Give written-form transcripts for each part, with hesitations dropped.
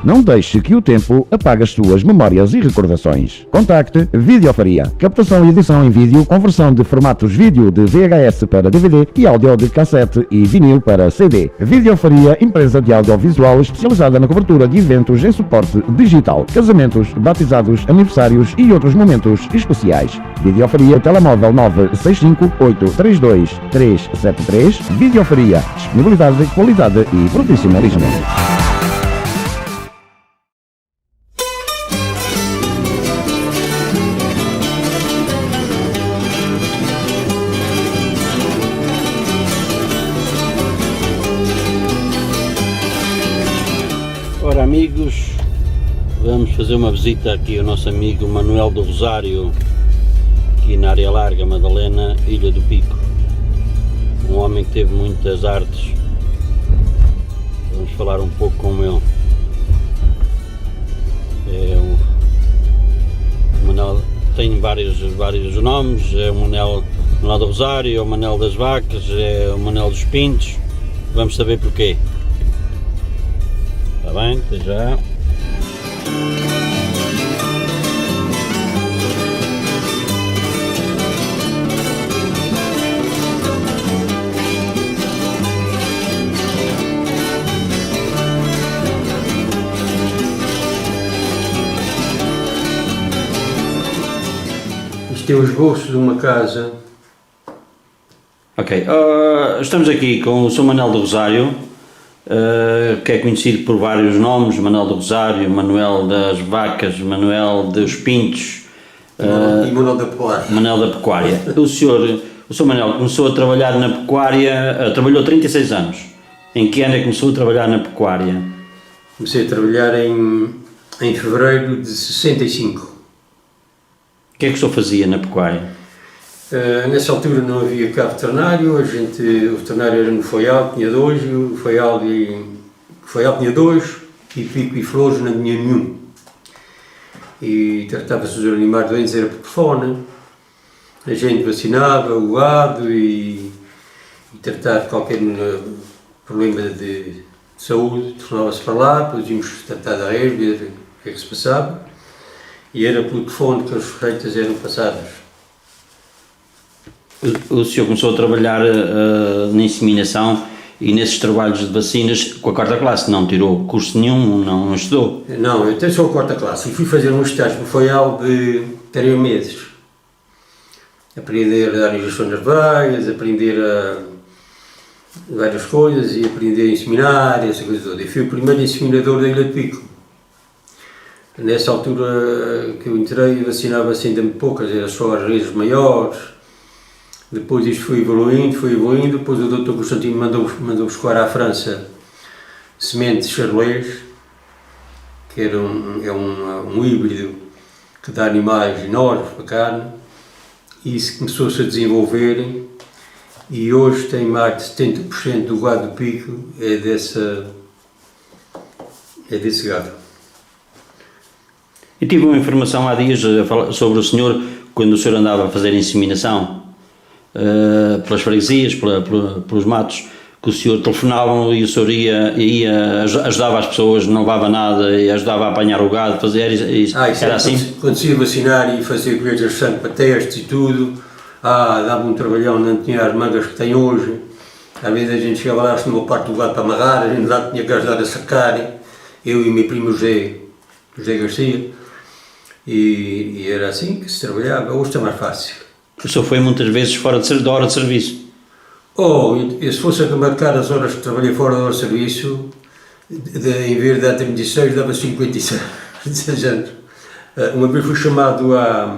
Não deixe que o tempo apague as suas memórias e recordações. Contacte Videofaria. Captação e edição em vídeo, conversão de formatos vídeo de VHS para DVD e áudio de cassete e vinil para CD. Videofaria, empresa de audiovisual especializada na cobertura de eventos em suporte digital, casamentos, batizados, aniversários e outros momentos especiais. Videofaria, telemóvel 965-832-373. Videofaria, disponibilidade, qualidade e profissionalismo. Ora amigos, vamos fazer uma visita aqui ao nosso amigo Manuel do Rosário, aqui na área larga, Madalena, Ilha do Pico. Um homem que teve muitas artes. Vamos falar um pouco com ele. O Manuel tem vários nomes, é o Manuel do Rosário, é o Manuel das Vacas, é o Manuel dos Pintos. Vamos saber porquê. Está bem? Até já. Isto é os gostos de uma casa. Ok, estamos aqui com o Sr. Manuel do Rosário, que é conhecido por vários nomes: Manuel do Rosário, Manuel das Vacas, Manuel dos Pintos E Manuel da Pecuária. Manuel da Pecuária. O Sr. Manuel começou a trabalhar na pecuária, trabalhou 36 anos. Em que ano é que começou a trabalhar na pecuária? Comecei a trabalhar em fevereiro de 65. O que é que o senhor fazia na pecuária? Nessa altura não havia cá veterinário, o veterinário era no Faial, tinha dois, e o Faial tinha dois, e Pico e Flores não tinha nenhum. E tratava-se dos animais doentes, era por telefone. A gente vacinava o gado e tratava de qualquer problema de saúde, telefonava-se para lá, depois íamos tratar da rede, ver o que é que se passava. E era pelo telefone que as receitas eram passadas. O senhor começou a trabalhar na inseminação e nesses trabalhos de vacinas com a quarta classe, não tirou curso nenhum, não estudou? Não, eu tenho só a quarta classe e fui fazer um estágio no Faial de 3 meses. Aprender a dar injeções nas veias, aprender várias coisas e aprender a inseminar, essa coisa toda. E fui o primeiro inseminador da Ilha de Pico. Nessa altura que eu entrei, vacinava-se ainda muito poucas, eram só as redes maiores. Depois isto foi evoluindo, depois o Dr. Constantino mandou buscar à França sementes charolês, que é um híbrido que dá animais enormes para carne, e isso começou-se a desenvolver, e hoje tem mais de 70% do gado do Pico é desse gado. Eu tive uma informação há dias sobre o senhor, quando o senhor andava a fazer inseminação pelas freguesias, pelos matos, que o senhor telefonavam e o senhor ajudava as pessoas, não levava nada e ajudava a apanhar o gado, fazer isso. Era assim? Quando se ia vacinar e fazer colheitas de sangue para testes e tudo, dava um trabalhão, não tinha as mangas que tem hoje. Às vezes a gente chegava lá, tinha uma parte do gado para amarrar, a gente lá tinha que ajudar a sacar, eu e o meu primo José Garcia, e era assim que se trabalhava. Hoje está mais fácil. O senhor foi muitas vezes fora da hora de serviço? Se fosse a marcar as horas que trabalhei fora da hora de serviço, em vez de dar 36, dava 56 anos. Uma vez fui chamado à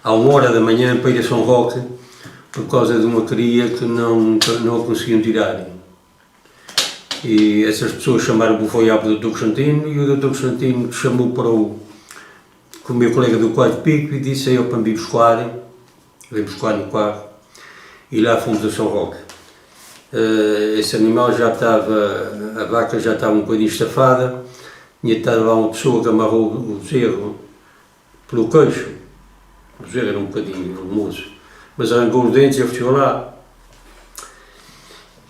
1h da manhã para ir a São Roque, por causa de uma cria que não a conseguiam tirar. E essas pessoas chamaram o Faial para o Dr. Constantino, e o Dr. Constantino chamou para o meu colega do quarto Pico e disse a ele para me ir buscar no carro, e lá fomos a São Roque. Esse animal já estava, a vaca já estava um bocadinho estafada, tinha estado lá uma pessoa que amarrou o bezerro pelo queixo. O bezerro era um bocadinho volumoso, mas arrancou os dentes e eu fui lá.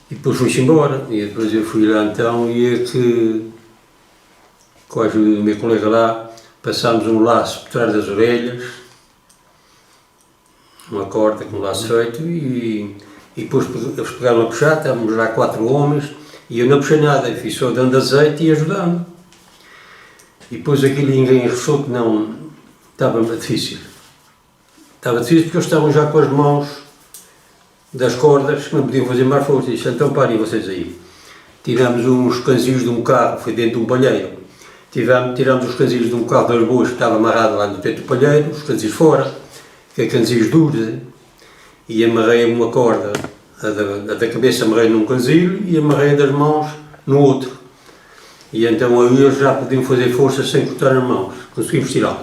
E depois fui-se embora, e depois eu fui lá então, e é que com a ajuda do meu colega lá, passámos um laço por trás das orelhas, uma corda com um laço feito, e depois eles pegaram a puxar, estávamos lá 4 homens, e eu não puxei nada, eu fui só dando azeite e ajudando. E depois aquilo enressou que não, estava difícil. Estava difícil porque eles estavam já com as mãos das cordas, que não podiam fazer mais força. Disse, então parem vocês aí. Tiramos uns canzinhos de um carro, foi dentro de um palheiro. Tiramos os canzinhos de um carro das boas que estava amarrado lá no teto do palheiro, os canzinhos fora, que é canzinhos duros, e amarrei uma corda, a da cabeça amarrei num canzilho e amarrei a das mãos no outro. E então aí eles já podiam fazer força sem cortar as mãos, conseguimos tirá-lo.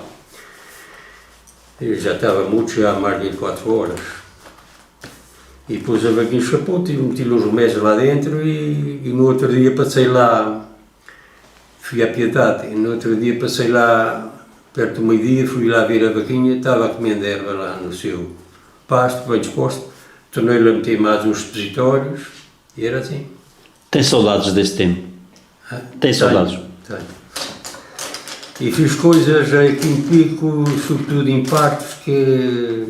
Eu já estava muito, já há mais de 24 horas. E depois a vaquinha escapou, meti uns remédios lá dentro e no outro dia passei lá, fui à Piedade, e no outro dia passei lá, perto do meio-dia, fui lá ver a vaquinha, estava a comer erva lá no seu pasto, bem disposto, tornei-lhe a meter mais uns supositórios e era assim. Tem saudades desse tempo? Tem saudades? Tenho. E fiz coisas aqui em Pico, sobretudo em partes, que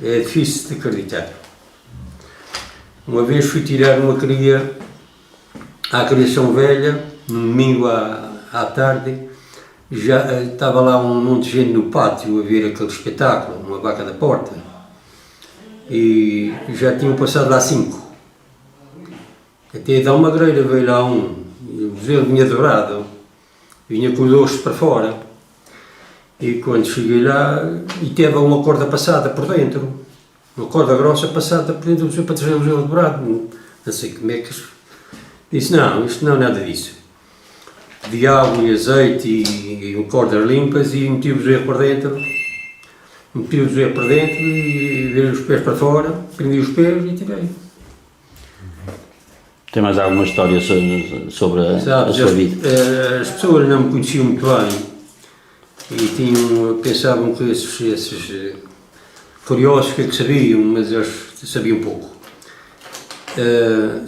é difícil de acreditar. Uma vez fui tirar uma cria à criação velha, no domingo à tarde, já estava lá um monte de gente no pátio a ver aquele espetáculo, uma vaca da porta, e já tinham passado lá 5. Até da Almagreira veio lá um, o bezerro vinha dobrado, vinha com os ossos para fora, e quando cheguei lá, e teve uma corda passada por dentro, uma corda grossa passada por dentro do bezerro para trazer o bezerro dobrado, não sei como é que... Disse, não, isto não é nada disso. Diabo e azeite e cordas limpas e meti o bezerro para dentro, e virei os pés para fora, prendi os pés e tirei. Tem mais alguma história sobre a sua vida? As pessoas não me conheciam muito bem e pensavam que esses curiosos que sabiam, mas eles sabiam pouco.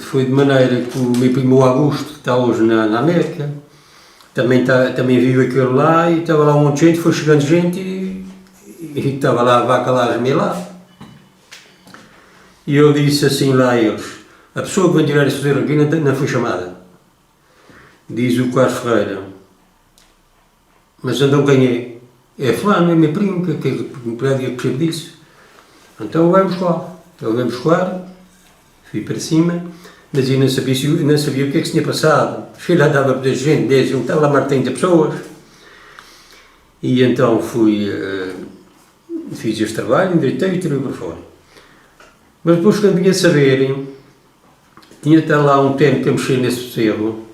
Foi de maneira que o meu primo Augusto, que está hoje na América, também viu aquilo lá e estava lá um monte de gente, foi chegando gente e estava lá a vaca lá a gemer lá. E eu disse assim lá a eles, a pessoa que vai tirar esse bezerro aqui não foi chamada. Diz o Carlos Ferreira, mas então quem é? É fulano, é meu primo, que me pede que percebe disso. Então vamos lá. Então vamos buscar, fui para cima, mas eu não sabia o que é que se tinha passado. Cheguei lá, dava para gente, estava lá mais de 30 pessoas. E então fiz este trabalho, endireitei e tirei para fora. Mas depois, quando vinha a saberem, tinha de estar lá um tempo a mexer nesse bezerro,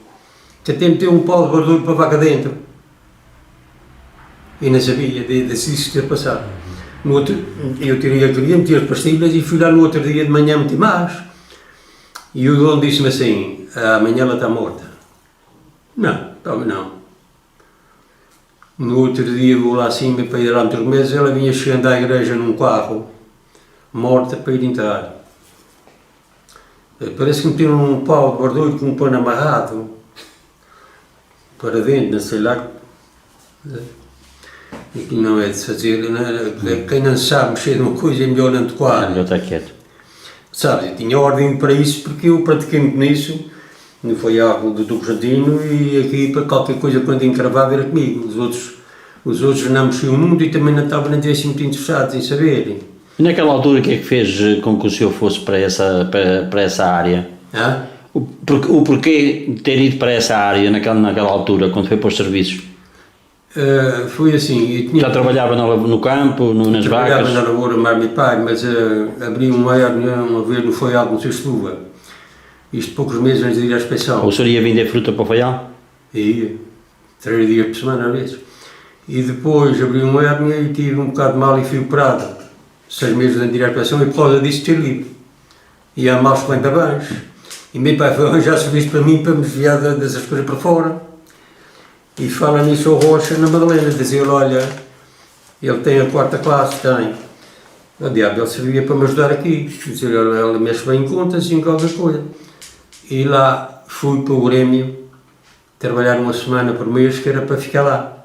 que até meteu um pau de barulho para a vaca dentro. E não sabia disso ter passado. Eu tirei a cria, meti as pastilhas e fui lá no outro dia de manhã meter mais. E o dono disse-me assim, amanhã ela está morta. Não, não. No outro dia vou lá acima para ir lá muitos meses, ela vinha chegando à igreja num carro, morta para ir entrar. Parece que meteram um pau de barulho com um pano amarrado para dentro, não sei lá. Aquilo não é de fazer, quem não sabe mexer numa coisa é melhor não tocar. É melhor estar quieto. Sabes, eu tinha ordem para isso porque eu pratiquei muito nisso, não foi algo do Constantino e aqui para qualquer coisa quando encravava era comigo. Os outros não mexiam muito e também não estavam assim muito interessados em saber. E naquela altura o que é que fez com que o senhor fosse para essa área? Ah? O porquê de ter ido para essa área naquela altura, quando foi para os serviços? Foi assim, Já trabalhava no campo, nas vacas? Trabalhava na lavoura, mais meu pai, mas abri uma reunião a ver no Faial, não sei se tu. Isto poucos meses antes de ir à inspeção. O senhor ia vender fruta para o Faial? Ia, 3 dias por semana às vezes. E depois abri uma hérnia e tive um bocado de mal e fui operado. 6 meses antes de ir à inspeção e por causa disso ter livre. E há maus 40 bens. E meu pai foi arranjar serviço para mim para me desviar dessas coisas para fora. E fala nisso ao Rocha na Madalena, dizia-lhe, olha, ele tem a 4ª classe, tem. O diabo, ele servia para me ajudar aqui. Dizia-lhe, olha, ele mexe bem em contas e em qualquer coisa. E lá fui para o Grêmio trabalhar uma semana por mês que era para ficar lá.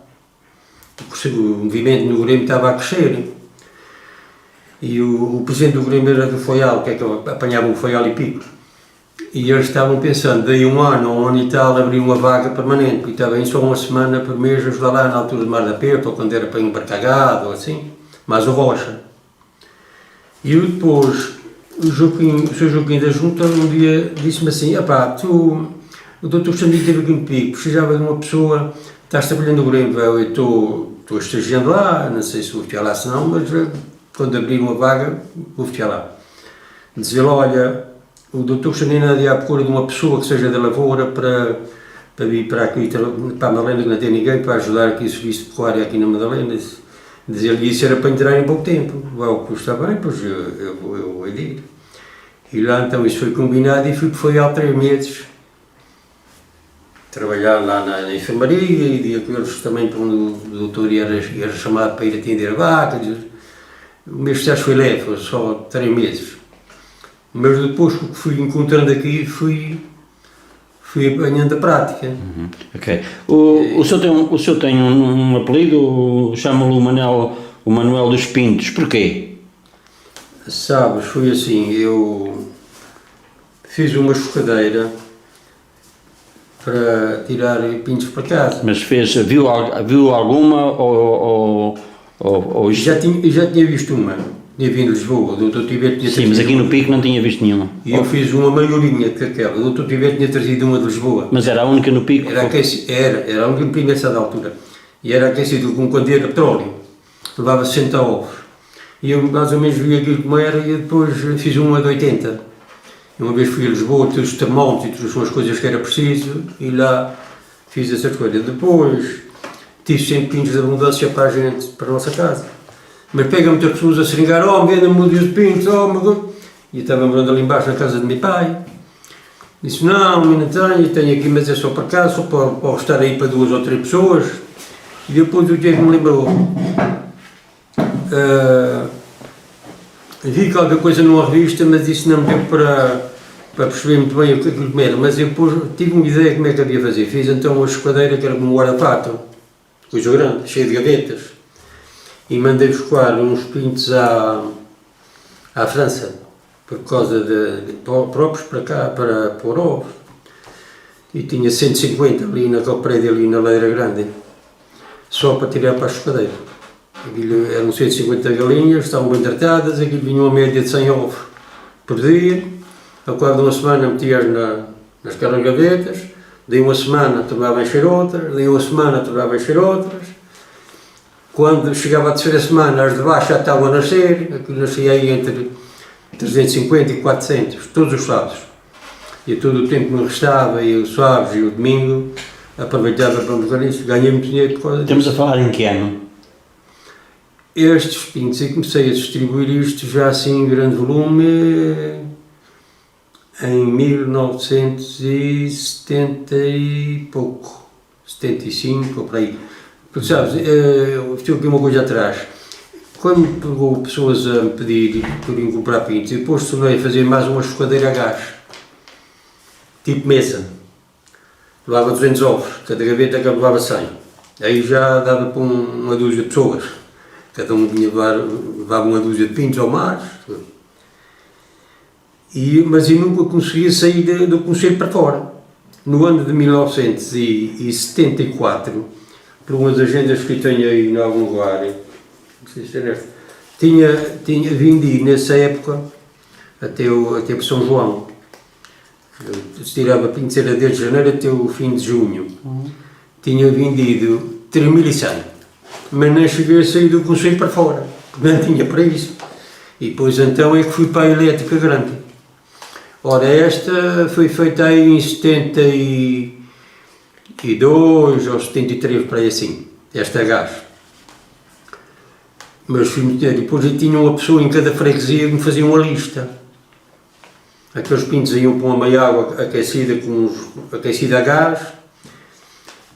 O movimento no Grêmio estava a crescer. E o presidente do Grêmio era do Foial, que é que apanhava o Foial e Pico. E eles estavam pensando, daí um ano e tal, abrir uma vaga permanente, porque estava em só uma semana por mês a ajudar lá na altura de Mar da Perto, ou quando era para embarcar gado, ou assim, mas o Rocha. E eu depois, o Sr. Joaquim da Junta, um dia disse-me assim, o Dr. Xandinho esteve aqui no Pico, precisava de uma pessoa, estás trabalhando no Grêmio, eu estou estagiando lá, não sei se vou ficar lá se não, mas quando abrir uma vaga, vou ficar lá. Dizer-lhe, olha, o Dr. Xandinho anda à procura de uma pessoa que seja da lavoura para vir para aqui, para a Madalena, que não tem ninguém, para ajudar aqui o serviço de pecuária aqui na Madalena. Dizer-lhe isso era para entrar em pouco tempo. Vai, custa bem, pois eu vou ir. E lá então isso foi combinado e foi há 3 meses trabalhar lá na enfermaria e eles também, quando o doutor era chamado para ir atender a vaca. O meu estágio foi leve, foi só 3 meses. Mas depois que fui encontrando aqui, fui apanhando a prática. Ok. O senhor tem um apelido, chama-lo o Manuel dos Pintos, porquê? Sabes, foi assim, eu fiz uma chocadeira para tirar pintos para casa. Mas viu alguma ou Já tinha visto uma, tinha vindo de Lisboa, o Dr. Tibete tinha Sim, mas aqui no Pico não tinha visto nenhuma. E eu fiz uma maiorinha que aquela, o Dr. Tibete tinha trazido uma de Lisboa. Mas era a única no Pico? Era a única no Pico nessa altura. E era aquecido com candeeiro de petróleo. Levava 60 ovos. E eu mais ou menos vi aquilo como era e depois fiz uma de 80. E uma vez fui a Lisboa, trouxe os termómetros e trouxe umas coisas que era preciso e lá fiz essas coisas. Depois tive sempre pintos de abundância para a gente, para a nossa casa. Mas pega muitas pessoas a seringar, venda-me um dia de pintos, meu Deus. E eu estava morando ali embaixo na casa de meu pai. Disse, não tenho aqui, mas é só para cá, só para estar aí para 2 ou 3 pessoas. E depois o que é que me lembrou? Vi qualquer coisa numa revista, mas isso não me deu para perceber muito bem aquilo que era. Mas eu depois tive uma ideia de como é que havia fazer. Fiz então uma esquadeira que era como um guarda-fato, coisa grande, cheia de gavetas. E mandei buscar uns pintos à França, por causa de próprios para cá, para pôr ovos. E tinha 150 ali naquele prédio, ali na Leira Grande, só para tirar para a esquadeira. Eram 150 galinhas, estavam bem tratadas, aquilo vinha uma média de 100 ovos por dia. Ao cabo de uma semana metia-as naquelas gavetas, daí uma semana tornava a encher outras, daí uma semana tornava a encher outras. Quando chegava a terceira semana, as de baixo já estavam a nascer, aquilo nascia aí entre 350 e 400, todos os sábados. E todo o tempo que me restava, e os sábados e o domingo, aproveitava para me fazer isso, ganhei muito dinheiro por causa disso. Estamos a falar em que ano? Estes pintos, eu comecei a distribuir isto já assim em grande volume em 1970 e pouco, 75 ou por aí. Porque sabes, estou aqui uma coisa atrás. Quando pegou pessoas a me pedir que podiam comprar pintos, e depois tornei a fazer mais uma chocadeira a gás, tipo mesa. Levava 200 ovos, cada gaveta que levava 100. Aí já dava para uma dúzia de pessoas. Cada um levava uma dúzia de pintos ou mais. Mas eu nunca conseguia sair do concelho para fora. No ano de 1974, por umas agendas que tenho aí em algum lugar, não sei se é nesta, tinha vindo nessa época até para São João. Se tirava pintos, era desde janeiro até o fim de junho. Tinha vendido 3.100. Mas não cheguei a sair do concelho para fora, porque não tinha para isso. E depois então é que fui para a elétrica grande. Ora, esta foi feita aí em 72 ou 73, para aí assim, esta gás. Mas fui meter, depois eu tinha uma pessoa em cada freguesia que me fazia uma lista. Aqueles pintos iam para uma meia água aquecida a gás,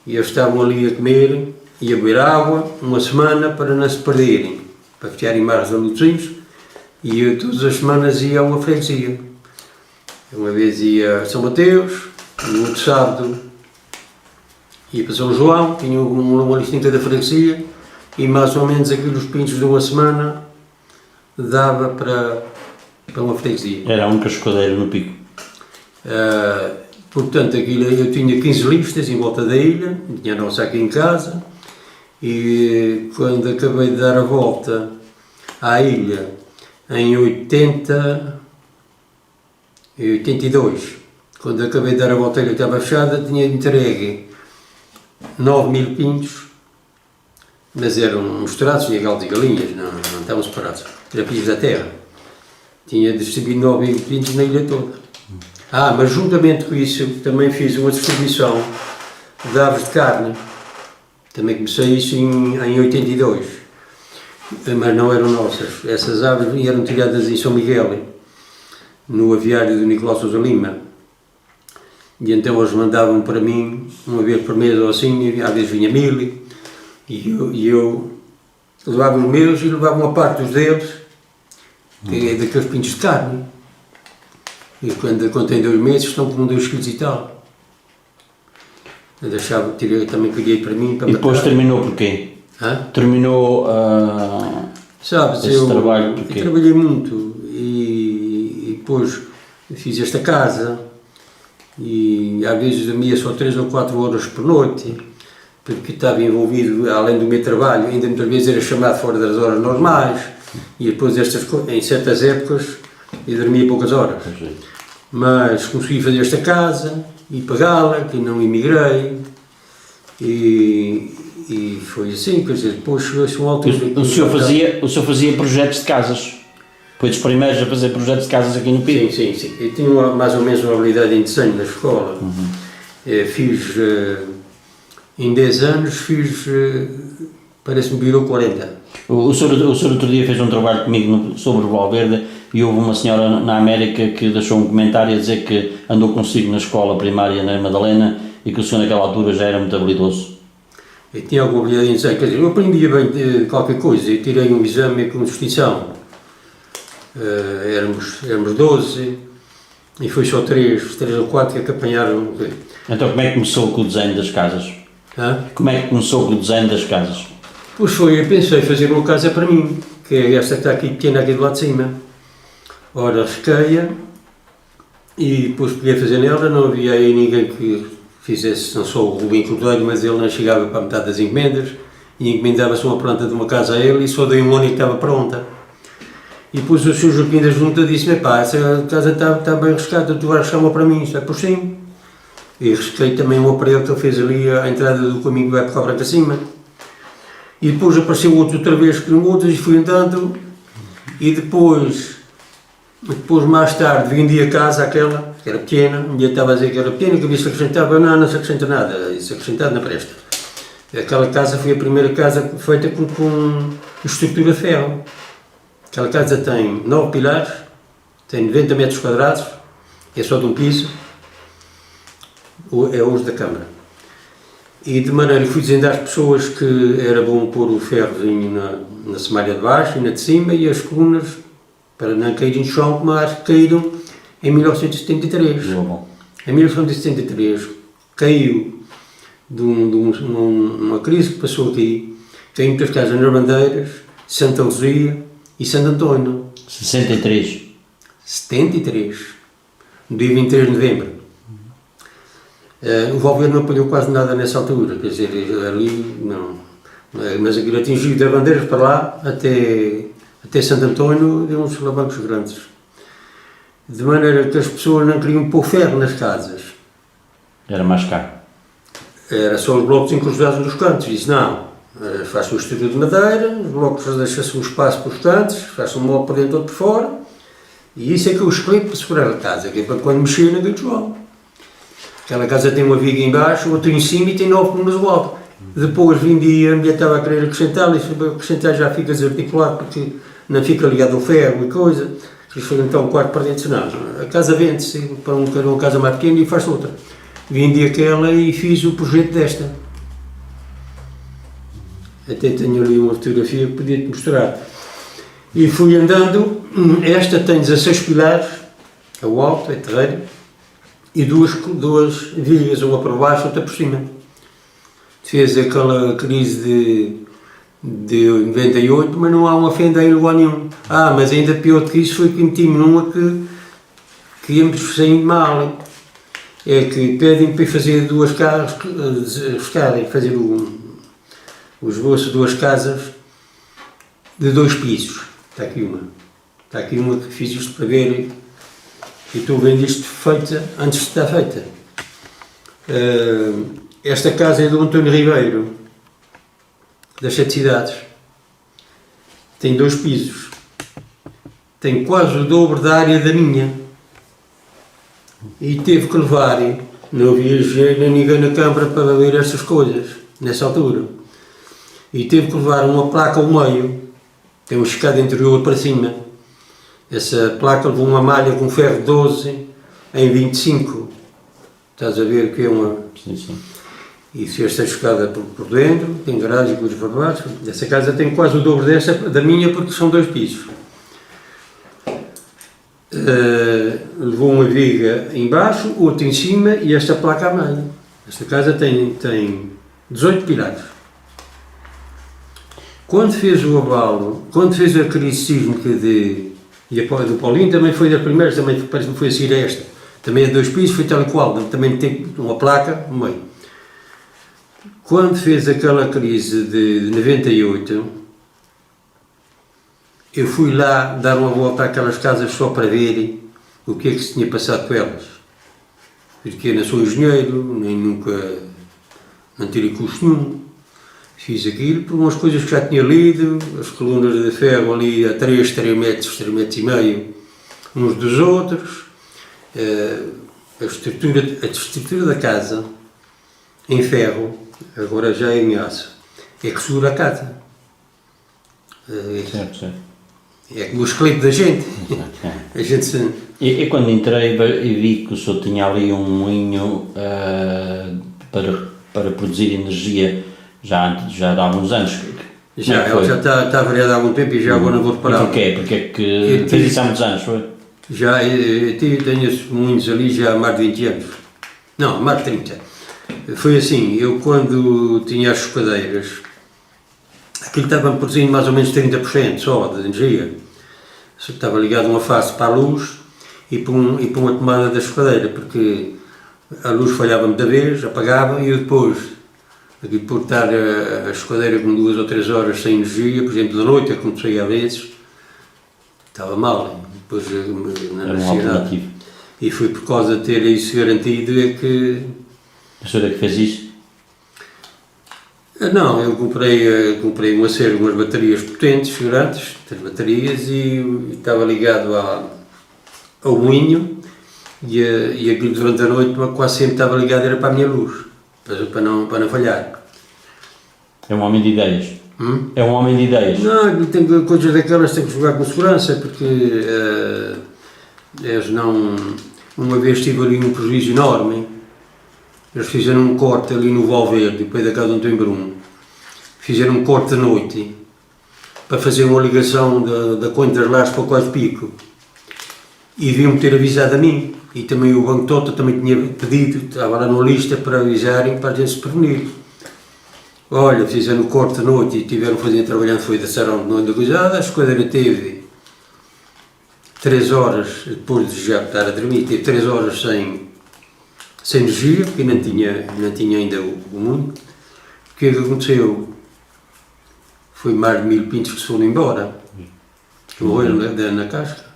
e eles estavam ali a comer e a beber água uma semana para não se perderem, para ficarem mais resolutidos, e eu todas as semanas ia a uma freguesia. Uma vez ia a São Mateus, no outro sábado Ia para São João, tinha uma listinha da freguesia e mais ou menos aqueles pintos de uma semana dava para uma freguesia. Era a única escudeira no pico. Portanto, aquilo, eu tinha 15 listas em volta da ilha, tinha a nossa aqui em casa, e quando acabei de dar a volta à ilha, em 82, quando acabei de dar a volta à ilha que estava fechada, tinha entregue 9.000 pintos, mas eram misturados, tinha galos e galinhas, não estavam separados, era pintos da terra. Tinha distribuído 9.000 pintos na ilha toda. Mas juntamente com isso também fiz uma distribuição de aves de carne. Também comecei isso em 82, mas não eram nossas. Essas aves eram tiradas em São Miguel, no aviário do Nicolau Sousa Lima. E então eles mandavam para mim, uma vez por mês ou assim, às vezes vinha 1.000, e eu levava os meus e levava uma parte dos deles, que é daqueles pintos de carne. E quando tem 2 meses estão com 2 quilos e tal. Eu deixava, também peguei para mim. Para e depois matar. terminou porquê? Terminou Sabes, esse trabalho porquê? Eu trabalhei muito e depois fiz esta casa e às vezes dormia só 3 ou 4 horas por noite, porque estava envolvido, além do meu trabalho, ainda muitas vezes era chamado fora das horas normais e depois em certas épocas eu dormia poucas horas. Mas consegui fazer esta casa e pagá-la, que não emigrei, e foi assim, quer dizer, depois chegou-se uma altura... O senhor fazia projetos de casas? Foi dos primeiros a fazer projetos de casas aqui no Pico? Sim. Eu tinha mais ou menos uma habilidade em desenho na escola. Fiz, em 10 anos, parece-me virou 40. O senhor outro dia fez um trabalho comigo sobre o Valverde e houve uma senhora na América que deixou um comentário a dizer que andou consigo na escola primária na Madalena e que o senhor naquela altura já era muito habilidoso. Eu tinha alguma habilidade em desenho, quer dizer, eu aprendia bem qualquer coisa, eu tirei um exame com distinção. Éramos 12 e foi só 3 ou 4 que apanharam. Então como é que começou com o desenho das casas? Como é que começou com o desenho das casas? Pois foi, eu pensei fazer uma casa para mim, que é esta que está aqui pequena aqui do lado de cima. Ora, risquei-a e depois podia fazer nela, não havia aí ninguém que fizesse, não só o Rubem Cordeiro, mas ele não chegava para a metade das encomendas e encomendava-se uma planta de uma casa a ele e só dei um ano e estava pronta. E depois o Sr. Joaquim da Junta disse-me, pá, essa casa está bem riscada, tu vais riscar uma para mim, está por sim. E risquei também um aparelho que ele fez ali à entrada do caminho que vai para a Branca Cima. E depois apareceu outro outra vez que não outros e fui andando e depois mais tarde vendi a casa aquela, que era pequena, um dia estava a dizer que era pequena, que havia se acrescentava, não se acrescenta nada, isso acrescentado não presta. Aquela casa foi a primeira casa feita com estrutura de ferro. Aquela casa tem 9 pilares, tem 90 metros quadrados, é só de um piso, é hoje da Câmara. E de maneira que fui dizendo às pessoas que era bom pôr o ferrozinho na semalha de baixo e na de cima e as colunas para não caírem no chão, mas caíram em 1973. Em 1973 caiu de uma crise que passou aqui, caiu muitas casas nas Bandeiras, Santa Luzia e Santo António. 63. 73. No dia 23 de novembro. O Valverde não apanhou quase nada nessa altura, quer dizer, ali não. Mas aquilo atingiu das Bandeiras para lá até Santo António, deu uns solavancos grandes. De maneira que as pessoas não queriam pôr ferro nas casas. Era mais caro. Era só os blocos encrustados nos cantos. Disse, não, faz-se uma estrutura de madeira, os blocos deixa-se um espaço para os cantos, faz-se um bloco por dentro e outro por fora, e isso é que eu escolhi para segurar a casa, que é para quando mexer não João. Aquela casa tem uma viga em baixo, outra em cima e tem 9 colunas do alto. Depois vendi, a mulher estava a querer acrescentar, e se acrescentar já fica desarticulado porque não fica ligado ao ferro e coisa. Se for então um quarto para dentro, não. A casa vende-se para uma casa mais pequena e faz outra. Vendi aquela e fiz o projeto desta. Até tenho ali uma fotografia que podia-te mostrar. E fui andando, esta tem 16 pilares, ao alto, é terreiro, e duas vigas, uma por baixo, outra por cima. fez aquela crise de 98, mas não há uma fenda em lugar nenhum. Mas ainda pior do que isso foi que meti-me numa que íamos saindo mal. É que pedem para ir fazer duas casas, fazer o esboço de duas casas de 2 pisos. Está aqui uma que fiz isto para ver e estou vendo isto feita antes de estar feita. Esta casa é do António Ribeiro, das 7 cidades. Tem 2 pisos. Tem quase o dobro da área da minha. E teve que levar, não havia engenheiro nem ninguém na Câmara para ver estas coisas, nessa altura. E teve que levar uma placa ao meio, tem uma escada interior para cima. Essa placa levou uma malha com ferro 12 em 25. Estás a ver que é uma... Sim. E se esta escada por dentro, tem garagem com os barbados. Essa casa tem quase o dobro da minha porque são 2 pisos. Levou uma viga embaixo, outra em cima e esta placa a meio. Esta casa tem 18 pilares. Quando fez o abalo, quando fez a crise sísmica e a do Paulinho, também foi das primeiras, também parece que foi a seguir a esta. Também é 2 pisos, foi tal e qual, também tem uma placa no meio. Quando fez aquela crise de 98, eu fui lá dar uma volta àquelas casas só para ver o que é que se tinha passado com elas. Porque eu não sou engenheiro, nem nunca, não tirei curso nenhum. Fiz aquilo por umas coisas que já tinha lido, as colunas de ferro ali a 3 metros e meio uns dos outros, a estrutura da casa em ferro, agora já é em aço, é que segura a casa. Certo. É como o esqueleto da gente. A gente se... E quando entrei e vi que o senhor tinha ali um moinho para produzir energia já há alguns anos. Já está variado há algum tempo e já agora não vou reparar. E porquê? Porque é que fez isso há muitos anos, foi? Já, eu tenho esses moinhos ali já há mais de 20 anos. Não, mais de 30. Foi assim, eu quando tinha as chocadeiras, aquilo estava produzindo mais ou menos 30% só de energia. Estava ligado uma face para a luz e para uma tomada da chocadeira, porque a luz falhava muita vez, apagava e eu depois, por estar a chocadeira com 2 ou 3 horas sem energia, por exemplo, da noite, acontecia a vezes, estava mal. Depois, na necessidade. E foi por causa de ter isso garantido é que... A senhora que fez isso? Não, eu comprei umas baterias potentes, grandes, 3 baterias, e estava ligado ao moinho, e aquilo durante a noite quase sempre estava ligado, era para a minha luz, para não falhar. É um homem de ideias. É um homem de ideias. Não, tem coisas daquelas, tem que jogar com segurança, porque eles não... Uma vez tive ali um prejuízo enorme. Eles fizeram um corte ali no Valverde, depois da casa de António Brum. Fizeram um corte de noite para fazer uma ligação da Conta das Lares para o Código Pico. E deviam-me ter avisado a mim. E também o Banco Tota também tinha pedido, estava lá na lista para avisarem para a gente se prevenir. Olha, fizeram o corte de noite e tiveram fazendo trabalhando, foi da Sarão de noite da coisada, a esquadra teve 3 horas, depois de já estar a dormir, teve 3 horas sem energia, porque não tinha ainda o mundo. O que é que aconteceu? Foi mais de 1000 pintos que se foram embora, que morreram na casca.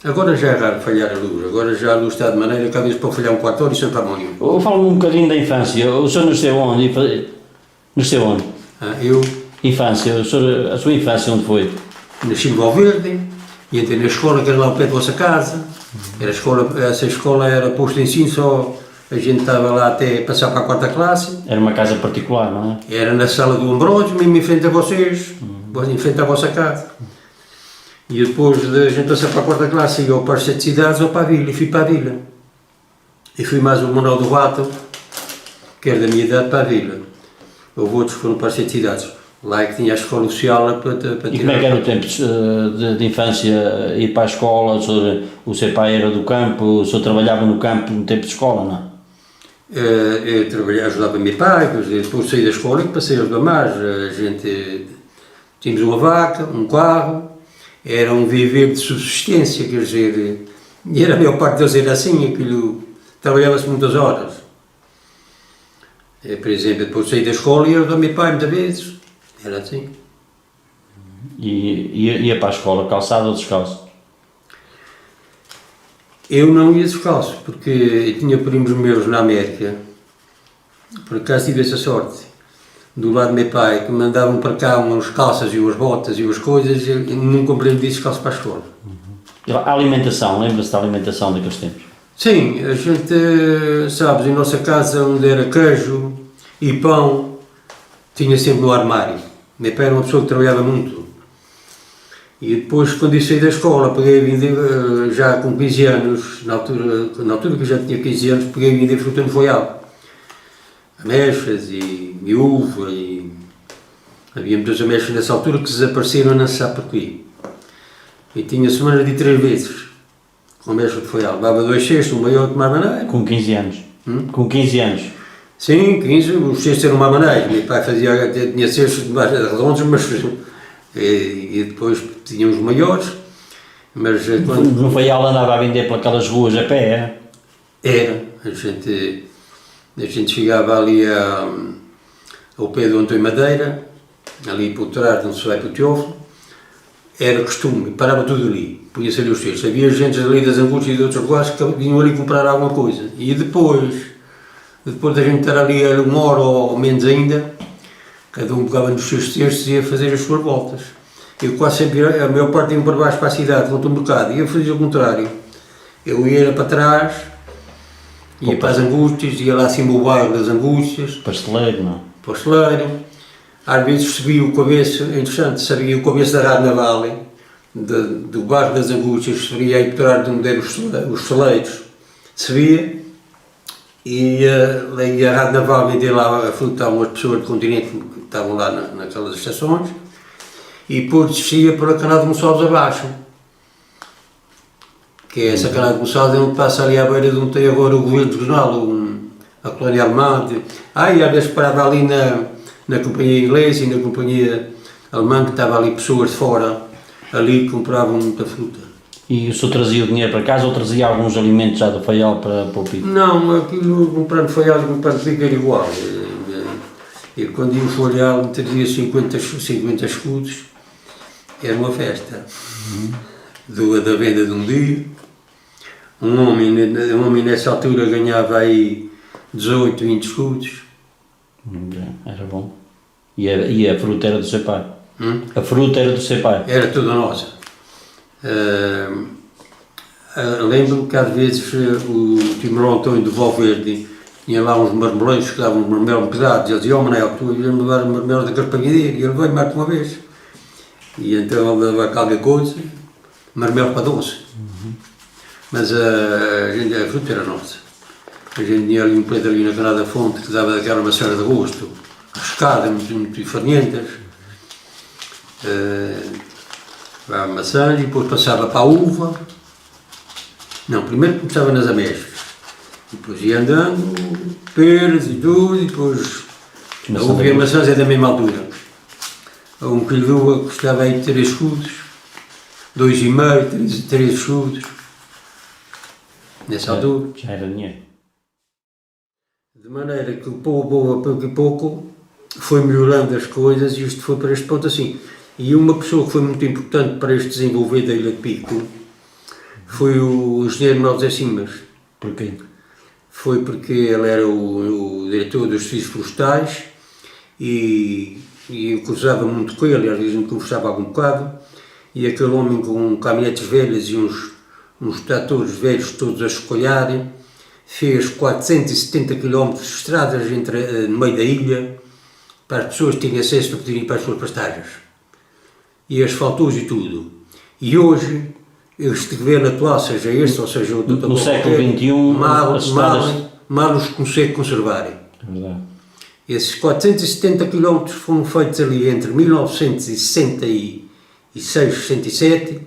Agora já é raro falhar a luz, agora já a luz está de maneira que às vezes pode falhar um quarto de hora e sempre há nenhum. Fala-me um bocadinho da infância, o senhor nasceu onde? Nasceu onde? Eu? Infância, a sua infância onde foi? Nasci em Valverde, e entrei na escola que era lá ao pé da vossa casa. Essa escola era posto de ensino, só a gente estava lá até passar para a 4ª classe. Era uma casa particular, não é? Era na sala do Ambrósio, mesmo em frente a vocês, em frente à vossa casa. E depois de a gente passar para a 4ª classe, ia ou para as 7 cidades ou para a vila, e fui para a vila. E fui mais o Manuel do Rato, que era da minha idade, para a vila. Houve outros que foram para as 7 cidades. Lá é que tinha a escola oficial para tirar. E como é que era o tempo de infância, ir para a escola? O seu pai era do campo, o senhor trabalhava no campo no tempo de escola, não? Eu trabalhei, ajudava meu pai, depois saí da escola e passei a ajudar mais. A gente tínhamos uma vaca, um carro, era um viver de subsistência, quer dizer, e era a maior parte deles era assim, aquilo, trabalhava-se muitas horas. Por exemplo, depois saí da escola e ajudava meu pai muitas vezes, era assim. E ia para a escola, calçado ou descalço? Eu não ia descalço, porque eu tinha primos meus na América, por acaso tive essa sorte, do lado do meu pai, que me mandavam para cá umas calças e umas botas e umas coisas, e eu nunca me lembro de descalço para a escola. A alimentação, lembra-se da alimentação daqueles tempos? Sim, a gente, sabes, em nossa casa onde era queijo e pão, tinha sempre no armário. Meu pai era uma pessoa que trabalhava muito. E depois, quando eu saí da escola, peguei a vender, já com 15 anos, na altura que eu já tinha 15 anos, peguei a vender fruta no foial. Ameixas e uva, e havia muitas ameixas nessa altura que desapareceram, não se sabe porquê. E tinha semana de 3 vezes, com ameixa de foial. Levava 2 cestos, um maior de uma maneira. Com 15 anos? Com 15 anos? Sim, 15, os cestos eram uma maneira. Meu pai tinha cestos de mais redondos, mas... E depois tínhamos maiores, mas quando... No foial andava a vender por aquelas ruas a pé, Era, a gente chegava ali ao pé do Antônio Madeira, ali por trás, onde se vai para o Teófilo, era costume, parava tudo ali, punha-se ali os cestos. Havia gente ali das Angústias e de outros lugares que vinham ali comprar alguma coisa. E depois da gente estar ali 1 hora ou menos ainda, cada um pegava nos seus cestos e ia fazer as suas voltas. Eu quase sempre, a maior parte ia para baixo para a cidade, voltou um bocado, e eu fazia o contrário. Eu ia para trás, ia para as Angústias, ia lá acima o bairro das Angústias. Pasteleiro, não? Pasteleiro. Às vezes sabia o começo, é interessante, sabia o começo da Rádio Naval, do bairro das Angústias, sabia aí por trás de onde eram os celeiros, sabia. E a Rádio Naval vendeu lá a fruta a umas pessoas do continente que estavam lá naquelas estações, e depois descia para a Canal de Gonçalves abaixo, que é essa Canal de Gonçalves, onde passa ali à beira de onde tem agora o governo regional, a colónia alemã. E às vezes parava ali na companhia inglesa e na companhia alemã, que estava ali pessoas de fora, ali que compravam muita fruta. E o senhor trazia o dinheiro para casa ou trazia alguns alimentos já do foial para o pico? Não, aquilo comprando foial e comprando pico era igual. Eu quando ia o foial trazia 50 escudos, era uma festa. Da venda de um dia. Um homem nessa altura ganhava aí 18, 20 escudos. Era bom. E a fruta era do seu pai? A fruta era do seu pai? Era toda nossa. Lembro-me que às vezes o Timorão Antônio do Valverde tinha lá uns marmeleiros que davam uns marmelos pesados. Ele dizia: "Oh Manel, tu ias-me levar marmelos da Carpanhadeira." E ele veio mais uma vez. E então ele dava qualquer coisa, marmelo para doce. Mas a fruta era nossa. A gente tinha ali um preto ali na Canal da Fonte que dava daquela maçã de gosto, arriscada, muito farinhentas. A maçã, e depois passava para a uva. Não, primeiro começava nas ameixas, depois ia andando, peras e tudo, e depois a uva e a maçã é da mesma altura. Um quilo de uva custava aí 3 escudos, 2,5, 3 escudos, nessa altura. Já era dinheiro. De maneira que pouco a pouco foi melhorando as coisas e isto foi para este ponto assim. E uma pessoa que foi muito importante para este desenvolver da Ilha de Pico foi o engenheiro Manuel José Simas. Porquê? Foi porque ele era o diretor dos serviços florestais e eu cruzava muito com ele, às vezes me conversava algum bocado, e aquele homem com caminhonetes velhas e uns tratores velhos todos a escolharem, fez 470 km de estradas no meio da ilha para as pessoas terem acesso para poderem ir para as suas pastagens. E asfaltou e tudo. E hoje, este governo atual, seja este ou seja outro, no século XXI, mal os consegue conservarem. É verdade. Esses 470 km foram feitos ali entre 1966 e 67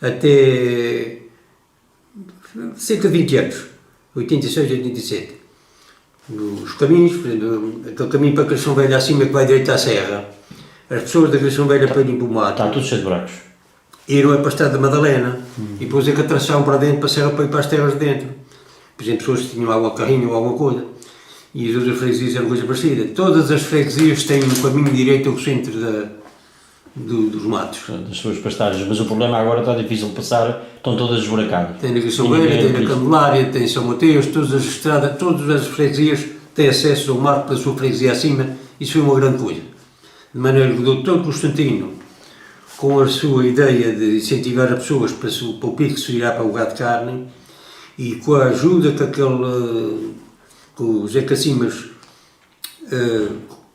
até cerca de 20 anos, 86 e 87. Os caminhos, por exemplo, aquele caminho para a Criação Velha acima que vai direito à serra, as pessoas da Criação Velha para irem para o mato, Está tudo cheio de buracos. iram para a Estrada da Madalena e depois é que atravessavam para dentro para a serra para ir para as terras de dentro. Por exemplo, pessoas que tinham algum carrinho ou alguma coisa. E as outras freguesias eram coisa parecida. Todas as freguesias têm um caminho direito ao centro dos matos. Das suas pastagens, mas o problema agora está difícil de passar, estão todas esburacadas. Tem na Criação Velha, tem na Candelária, tem em São Mateus, todas as estradas, todas as freguesias têm acesso ao mato pela sua freguesia acima. Isso foi uma grande coisa. De maneira que o Dr. Constantino, com a sua ideia de incentivar as pessoas para o pico se virar para o gado de carne, e com a ajuda que o Zé Cacimas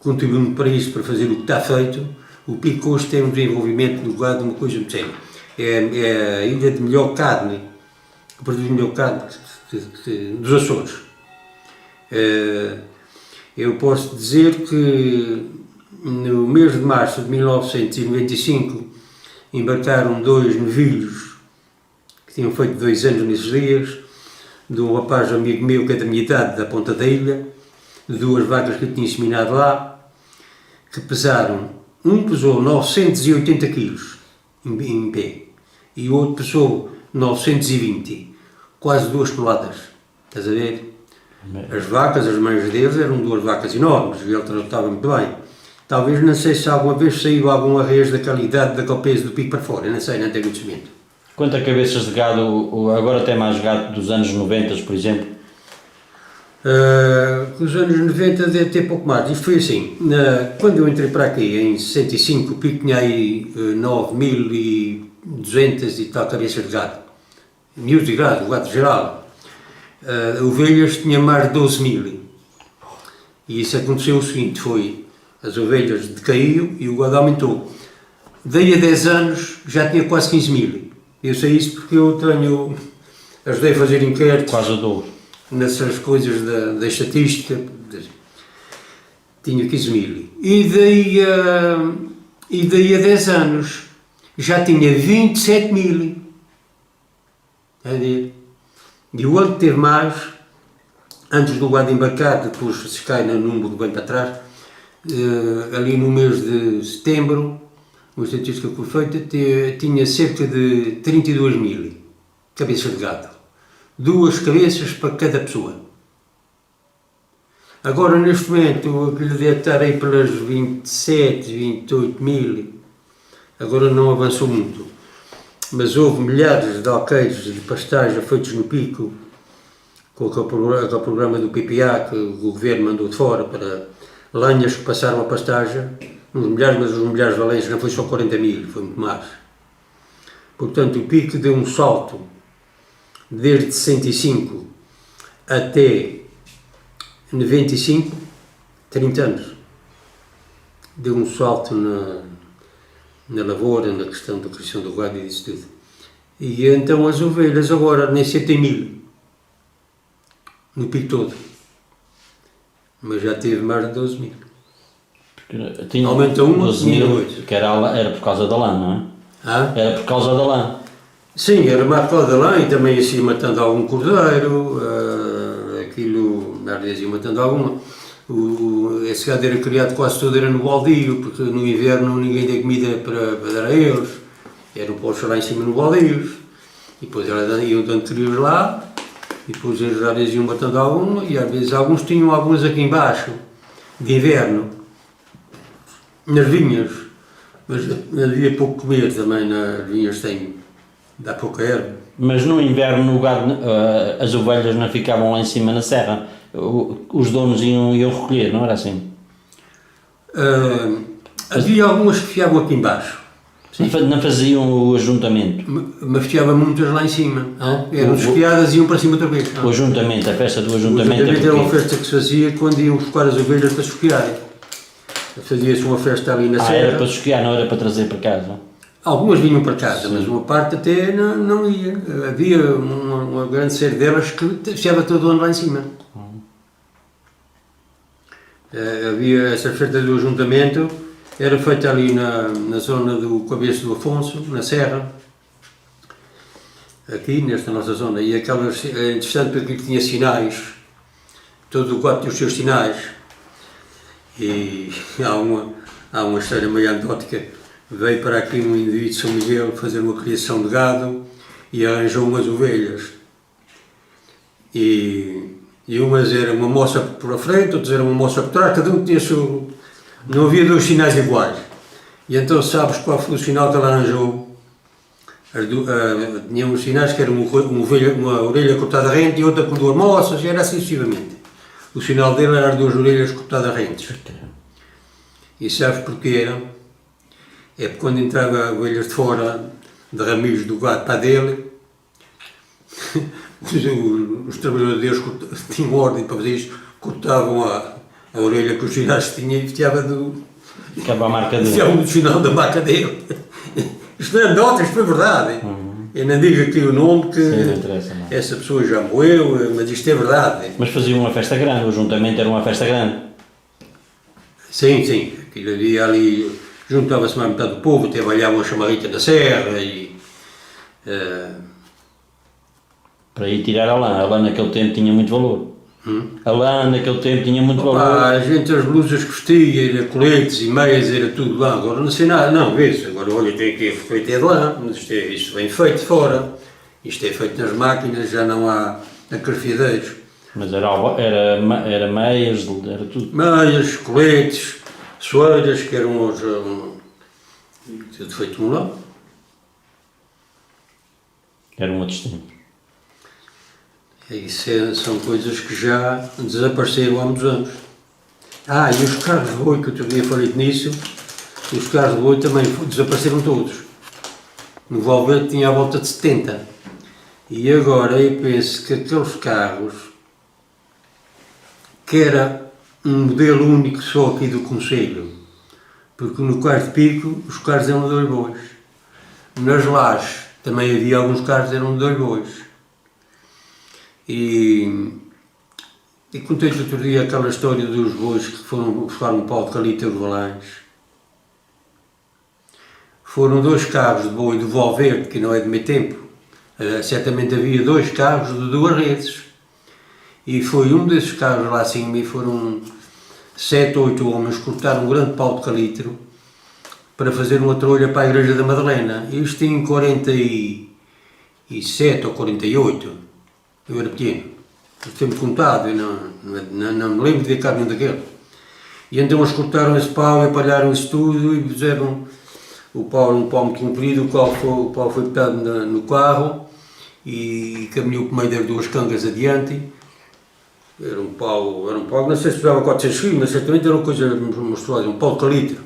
contribuiu para isso, para fazer o que está feito, o pico hoje tem um desenvolvimento do gado, uma coisa muito séria. É a ilha de melhor carne, que produz melhor carne dos Açores. Eu posso dizer que no mês de março de 1995 embarcaram 2 novilhos que tinham feito 2 anos nesses dias, de um rapaz amigo meu que é da minha idade, da Ponta da Ilha, de 2 vacas que eu tinha inseminado lá, que pesaram, um pesou 980 quilos em pé e o outro pesou 920, quase 2 toneladas, estás a ver? As vacas, as mães deles eram 2 vacas enormes e ele tratava muito bem. Talvez, não sei se alguma vez saiu algum arrejo da qualidade daquele peso do pico para fora, não sei, não tenho conhecimento. Quanto a cabeças de gado, agora tem mais gado dos anos 90, por exemplo? Os anos 90 deve ter pouco mais. Isto foi assim, quando eu entrei para aqui, em 65, o pico tinha aí 9.200 e tal cabeças de gado. Miúdos de gado, o gado geral. Ovelhas tinha mais de 12.000. E isso aconteceu o seguinte, foi, as ovelhas decaíram e o gado aumentou. Daí a 10 anos já tinha quase 15.000. Eu sei isso porque eu ajudei a fazer inquéritos. Quase o dobro. Nessas coisas da estatística. Tinha 15.000. E daí a 10 anos já tinha 27.000. E o ano que teve mais, antes do gado embarcar, depois se cai no número bem para trás, ali no mês de setembro, uma estatística que foi feita, tinha cerca de 32.000 cabeças de gado. 2 cabeças para cada pessoa. Agora, neste momento, aquilo deve estar aí pelas 27, 28.000. Agora não avançou muito. Mas houve milhares de alqueires de pastagem feitos no pico, com aquele programa do PPA que o governo mandou de fora para lenhas que passaram a pastagem. Uns milhares, mas os milhares de valências não foi só 40.000, foi muito mais. Portanto, o pico deu um salto desde 65 até 95, 30 anos. Deu um salto na lavoura, na questão da criação do gado e disso tudo. E então as ovelhas agora nem sei tem 1.000 no pico todo, mas já teve mais de 12.000. Aumenta uma, 12.000, que era por causa da lã, não é? Era por causa da lã. Sim, era mais por causa da lã e também assim matando algum cordeiro, aquilo, às vezes ia matando alguma. Esse gado era criado quase todo era no baldio, porque no inverno ninguém tem comida para dar a eles. Eram postos lá em cima no baldios. E depois iam dando crios lá, e depois eles às vezes iam matando alguma, e às vezes alguns tinham alguns aqui embaixo, de inverno, nas vinhas. Mas havia pouco comer também, nas vinhas dá pouca erva. Mas no inverno o gado, as ovelhas não ficavam lá em cima na serra, os donos iam recolher, não era assim? Havia algumas que fiavam aqui embaixo. Não faziam o ajuntamento? Mas fiavam muitas lá em cima. Eram desfiadas e iam para cima outra vez. O ajuntamento, a festa do ajuntamento. O ajuntamento era uma festa que se fazia quando iam buscar as ovelhas para se esquiarem. Fazia-se uma festa ali na serra. Era para se esquiar, não era para trazer para casa? Algumas vinham para casa, mas uma parte até não ia. Havia uma grande série delas que fiava todo o ano lá em cima. Havia essa festa do ajuntamento, era feita ali na zona do Cabeço do Afonso, na Serra, aqui nesta nossa zona, e aquelas, interessante porque tinha sinais todo o quadro tem os seus sinais. E há uma história meio anedótica. Veio para aqui um indivíduo de São Miguel fazer uma criação de gado e arranjou umas ovelhas. E umas era uma moça por a frente, outras era uma moça por trás, cada um tinha o seu... Não havia dois sinais iguais. E então sabes qual foi o sinal que ela arranjou? Tinha uns sinais que era uma orelha cortada rente e outra com duas moças, e era assim sucessivamente. O sinal dele era as duas orelhas cortadas rentes. E sabes porquê? É porque quando entrava ovelhas de fora, de ramilhos do gado para dele, os trabalhadores de Deus tinham ordem para fazer isto, cortavam a orelha que os sinais tinha e ficava Ficava a marca dele. ficava no final da marca dele. Isto não é anedota, isto foi verdade. Eu não digo aqui o nome que Sim, não interessa, não. essa pessoa já morreu, mas isto é verdade. Mas faziam uma festa grande, o juntamento era uma festa grande. Sim, sim, aquilo ali juntava-se mais metade do povo, trabalhavam a chamarrita da serra e... Para ir tirar a lã naquele tempo tinha muito valor. A lã naquele tempo tinha muito valor. A gente, as blusas que vestia, era coletes e meias, era tudo lã. Agora não sei nada, não, vês, agora olha, tem aqui feito é de lã, mas isto vem feito fora. Isto é feito nas máquinas, já não há acarfiadeiros. Mas era meias, era tudo. Meias, coletes, soeiras, que eram tudo feito no lã. Era um outro tempo. Isso são coisas que já desapareceram há muitos anos. E os carros de boi, que eu também falei nisso, os carros de boi também desapareceram todos. No Valverde tinha à volta de 70. E agora eu penso que aqueles carros, que era um modelo único só aqui do Conselho, porque no Cais de Pico os carros eram de 2 bois. Nas Lajes também havia alguns carros que eram de 2 bois. E contei-te outro dia aquela história dos bois que foram buscar um pau de calita de Valães. Foram 2 carros de boi do Valverde, que não é do meu tempo. Certamente havia 2 carros de 2 redes. E foi um desses carros lá acima e foram 7 ou 8 homens cortaram um grande pau de calitro para fazer uma trolha para a Igreja da Madalena. Isto em 47 ou 48. Eu era pequeno, foi-me contado, eu não me lembro de ver cá nenhum daquele. E então eles cortaram esse pau, empalharam isso tudo e fizeram o pau, um pau muito comprido, o pau foi botado no carro e caminhou por meio das 2 cangas adiante. Era um pau, não sei se pesava 400 kg, mas certamente era uma coisa monstruosa, um pau de calitro.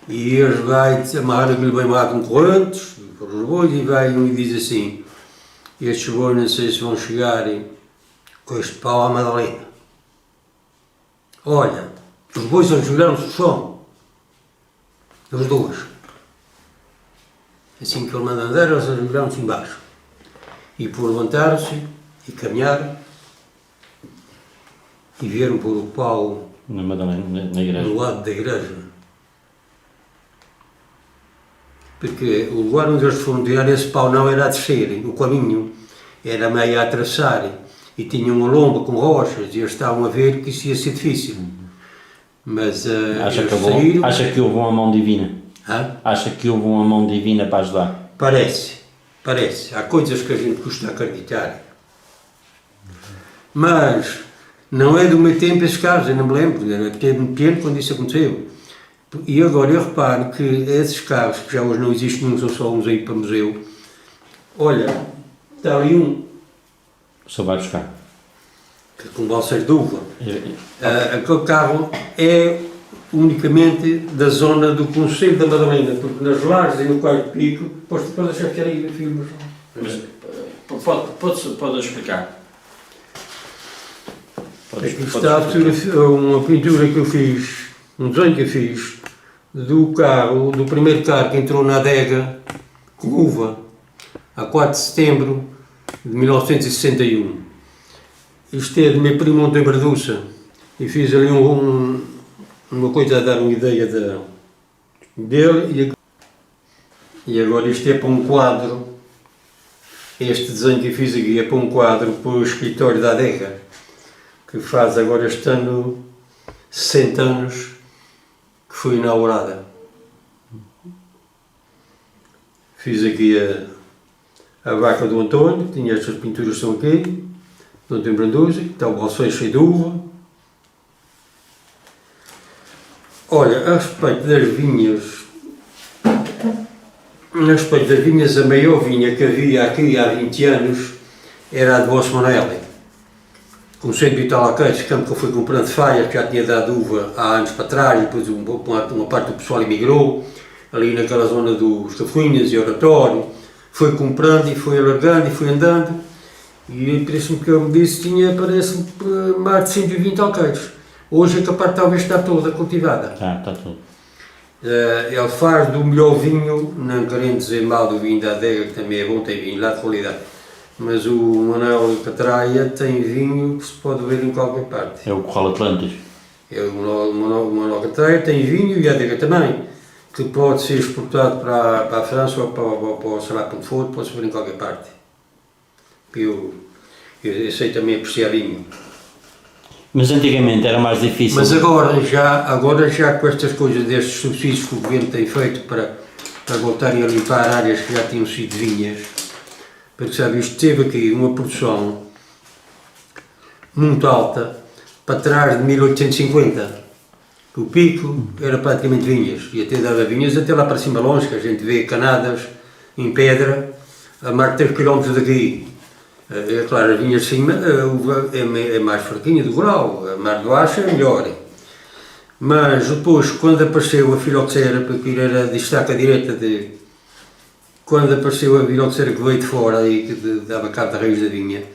E eles vai amarrar aquilo bem lá com correntes, para os bois, e vai um e diz assim: estes bois não sei se vão chegar com este pau à Madalena. Olha, os bois ajoelharam-se no chão. Os 2. Assim que ele manda andar, eles ajoelharam-se embaixo. E por levantaram-se e caminharam e vieram pôr o pau Na Madalena, na igreja. do lado da igreja. Porque o lugar onde eles foram tirar esse pau não era a descer, o caminho era meio a atravessar e tinha uma lomba com rochas e eles estavam a ver que isso ia ser difícil. Mas Acha saíram... que houve uma mão divina? Hã? Acha que houve uma mão divina para ajudar? Parece. Há coisas que a gente custa acreditar. Mas não é do meu tempo esses casos, eu não me lembro, era pequeno quando isso aconteceu. E agora eu reparo que esses carros, que já hoje não existe nenhum, são só uns aí para museu, olha, está ali um. Só vai buscar. Com balsas de uva. Aquele carro é unicamente da zona do Conselho da Madalena, porque nas Lajes e no Cais de Pico, pode deixar ficar aí filmes. Pode explicar. Aqui está uma pintura que eu fiz, um desenho que eu fiz do primeiro carro que entrou na adega com uva, a 4 de setembro de 1961. Isto é do meu primo Monte Braduça e fiz ali uma coisa a dar uma ideia dele e agora isto é para um quadro, este desenho que eu fiz aqui é para um quadro para o escritório da adega, que faz agora este ano 60 anos que foi inaugurada. Fiz aqui a vaca do António, que tinha estas pinturas que estão aqui, do António Branduzi, que está o balseiro cheio de uva. Olha, a respeito das vinhas, a maior vinha que havia aqui há 20 anos era a de Vosso Manelli. Com 100 e tal alqueires, campo que eu fui comprando faias, que já tinha dado uva há anos para trás, e depois uma parte do pessoal emigrou, ali naquela zona dos Cafuinhas e Oratório, foi comprando e foi alargando e foi andando, e parece-me que eu me disse tinha, parece-me, mais de 120 alqueires. Hoje é capaz de talvez estar toda cultivada. Está tudo. Ele faz do melhor vinho, não querendo dizer mal do vinho da adega, que também é bom, tem vinho lá de qualidade, mas o Manuel Catraia tem vinho que se pode ver em qualquer parte. É o Corral Atlantis. O Manuel Catraia tem vinho e a adega também, que pode ser exportado para a França ou para sei lá, para onde for, pode-se ver em qualquer parte. Eu sei também apreciar vinho. Mas antigamente era mais difícil. Mas agora já com estas coisas, destes subsídios que o governo tem feito para voltarem a limpar áreas que já tinham sido vinhas, porque sabe, isto teve aqui uma produção muito alta para trás de 1850. O pico era praticamente vinhas, e até dava vinhas até lá para cima longe, que a gente vê canadas em pedra a mais de 3 km daqui. É claro, as vinhas de cima, a uva é mais fraquinha do grau, a mais do acho é melhor. Mas depois, quando apareceu a filoxera, porque era de estaca direta quando apareceu a filoxera que veio de fora e que dava cabo da raiz da vinha,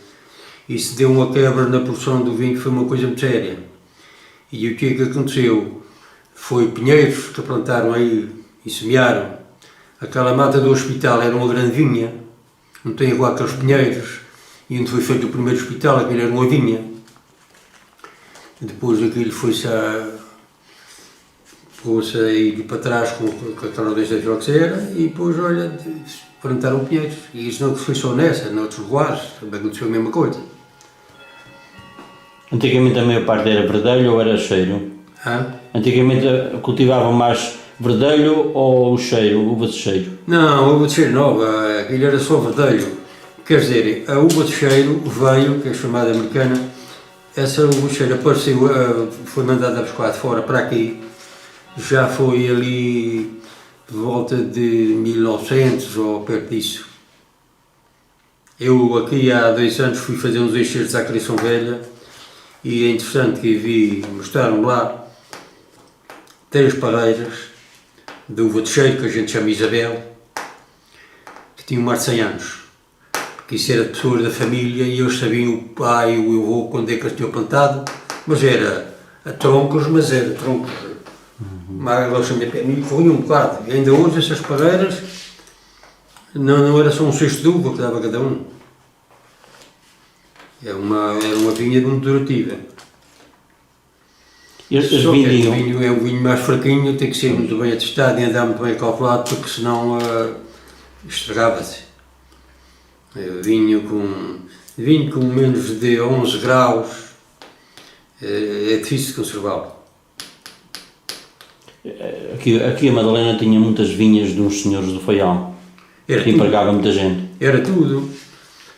isso deu uma quebra na produção do vinho, que foi uma coisa muito séria. E o que é que aconteceu? Foi pinheiros que plantaram aí e semearam. Aquela mata do hospital era uma grande vinha, não tem igual aqueles pinheiros. E onde foi feito o primeiro hospital, aquilo era uma vinha. Depois aquilo foi-se a ir para trás com aquela desta filoxera e depois, olha, plantaram pinheiros. E isso não foi só nessa, noutros lugares, também aconteceu a mesma coisa. Antigamente a maior parte era verdelho ou era cheiro? Antigamente cultivavam mais verdelho ou cheiro, uva de cheiro? Não, uva de cheiro nova, aquilo era só verdelho. Quer dizer, a uva de cheiro veio, que é chamada americana, essa uva de cheiro apareceu, foi mandada buscar de fora para aqui, já foi ali de volta de 1900 ou perto disso. Eu aqui há 2 anos fui fazer uns excertos à Criação Velha e é interessante que vi, mostraram lá 3 parreiras de uva de cheiro, que a gente chama Isabel, que tinham mais de 100 anos. Que isso era de pessoas da família e eles sabiam o pai e o avô quando é que eles tinham plantado, mas era a troncos, mas era troncos, mas eles também corriam um bocado, e ainda hoje essas parreiras não era só um cesto de uva que dava cada um, era uma vinha muito durativa. Só que o vinho é um vinho mais fraquinho, tem que ser muito bem atestado e andar muito bem calculado, porque senão estragava-se. Vinho com menos de 11 graus é difícil de conservá-lo. Aqui a Madalena tinha muitas vinhas de uns senhores do Faial, que empregava muita gente. Era tudo.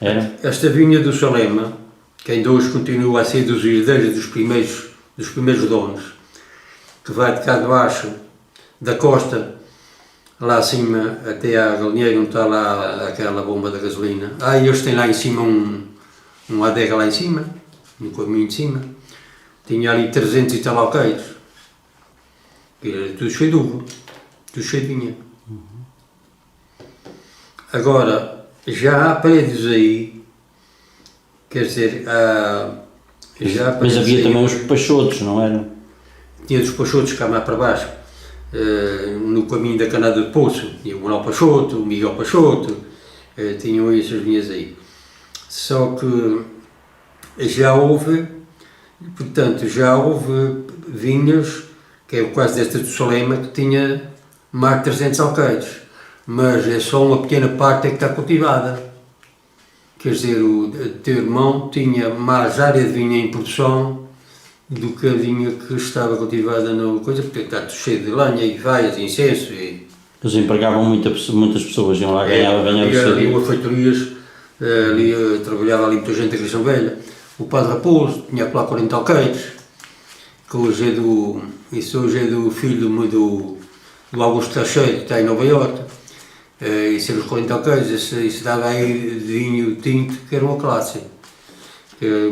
Era? Esta vinha do Salema, que ainda hoje continua a ser dos herdeiros dos primeiros donos, que vai de cá de baixo, da costa, lá acima, até à galinheira, onde está lá aquela bomba da gasolina. E eles têm lá em cima uma adega lá em cima, no caminho de cima. Tinha ali 300 e tal alqueires. Era tudo cheio de uva, tudo cheio de vinha. Agora, já há prédios aí, quer dizer, mas havia também os pachotos, não era? Tinha dos pachotos cá mais para baixo. No caminho da Canada de Poço, tinha o Manuel Pachoto, o Miguel Pachoto, tinham essas vinhas aí. Só que já houve vinhas, que é o caso desta do Solema, que tinha mais de 300 alqueires, mas é só uma pequena parte que está cultivada. quer dizer, o teu irmão tinha mais área de vinha em produção do que a vinha que estava cultivada na coisa, porque está cheio de lenha e vaias e incenso. E, Eles empregavam muitas pessoas, iam lá ganhar o seu ali dia. uma feitorias, ali trabalhava ali muita gente da Criação Velha. O Padre Raposo tinha lá 40 alqueires, que hoje é do filho do Augusto Teixeira, que está em Nova Iorque. Isso eram os 40 alqueires, isso dava aí vinho tinto, que era uma classe.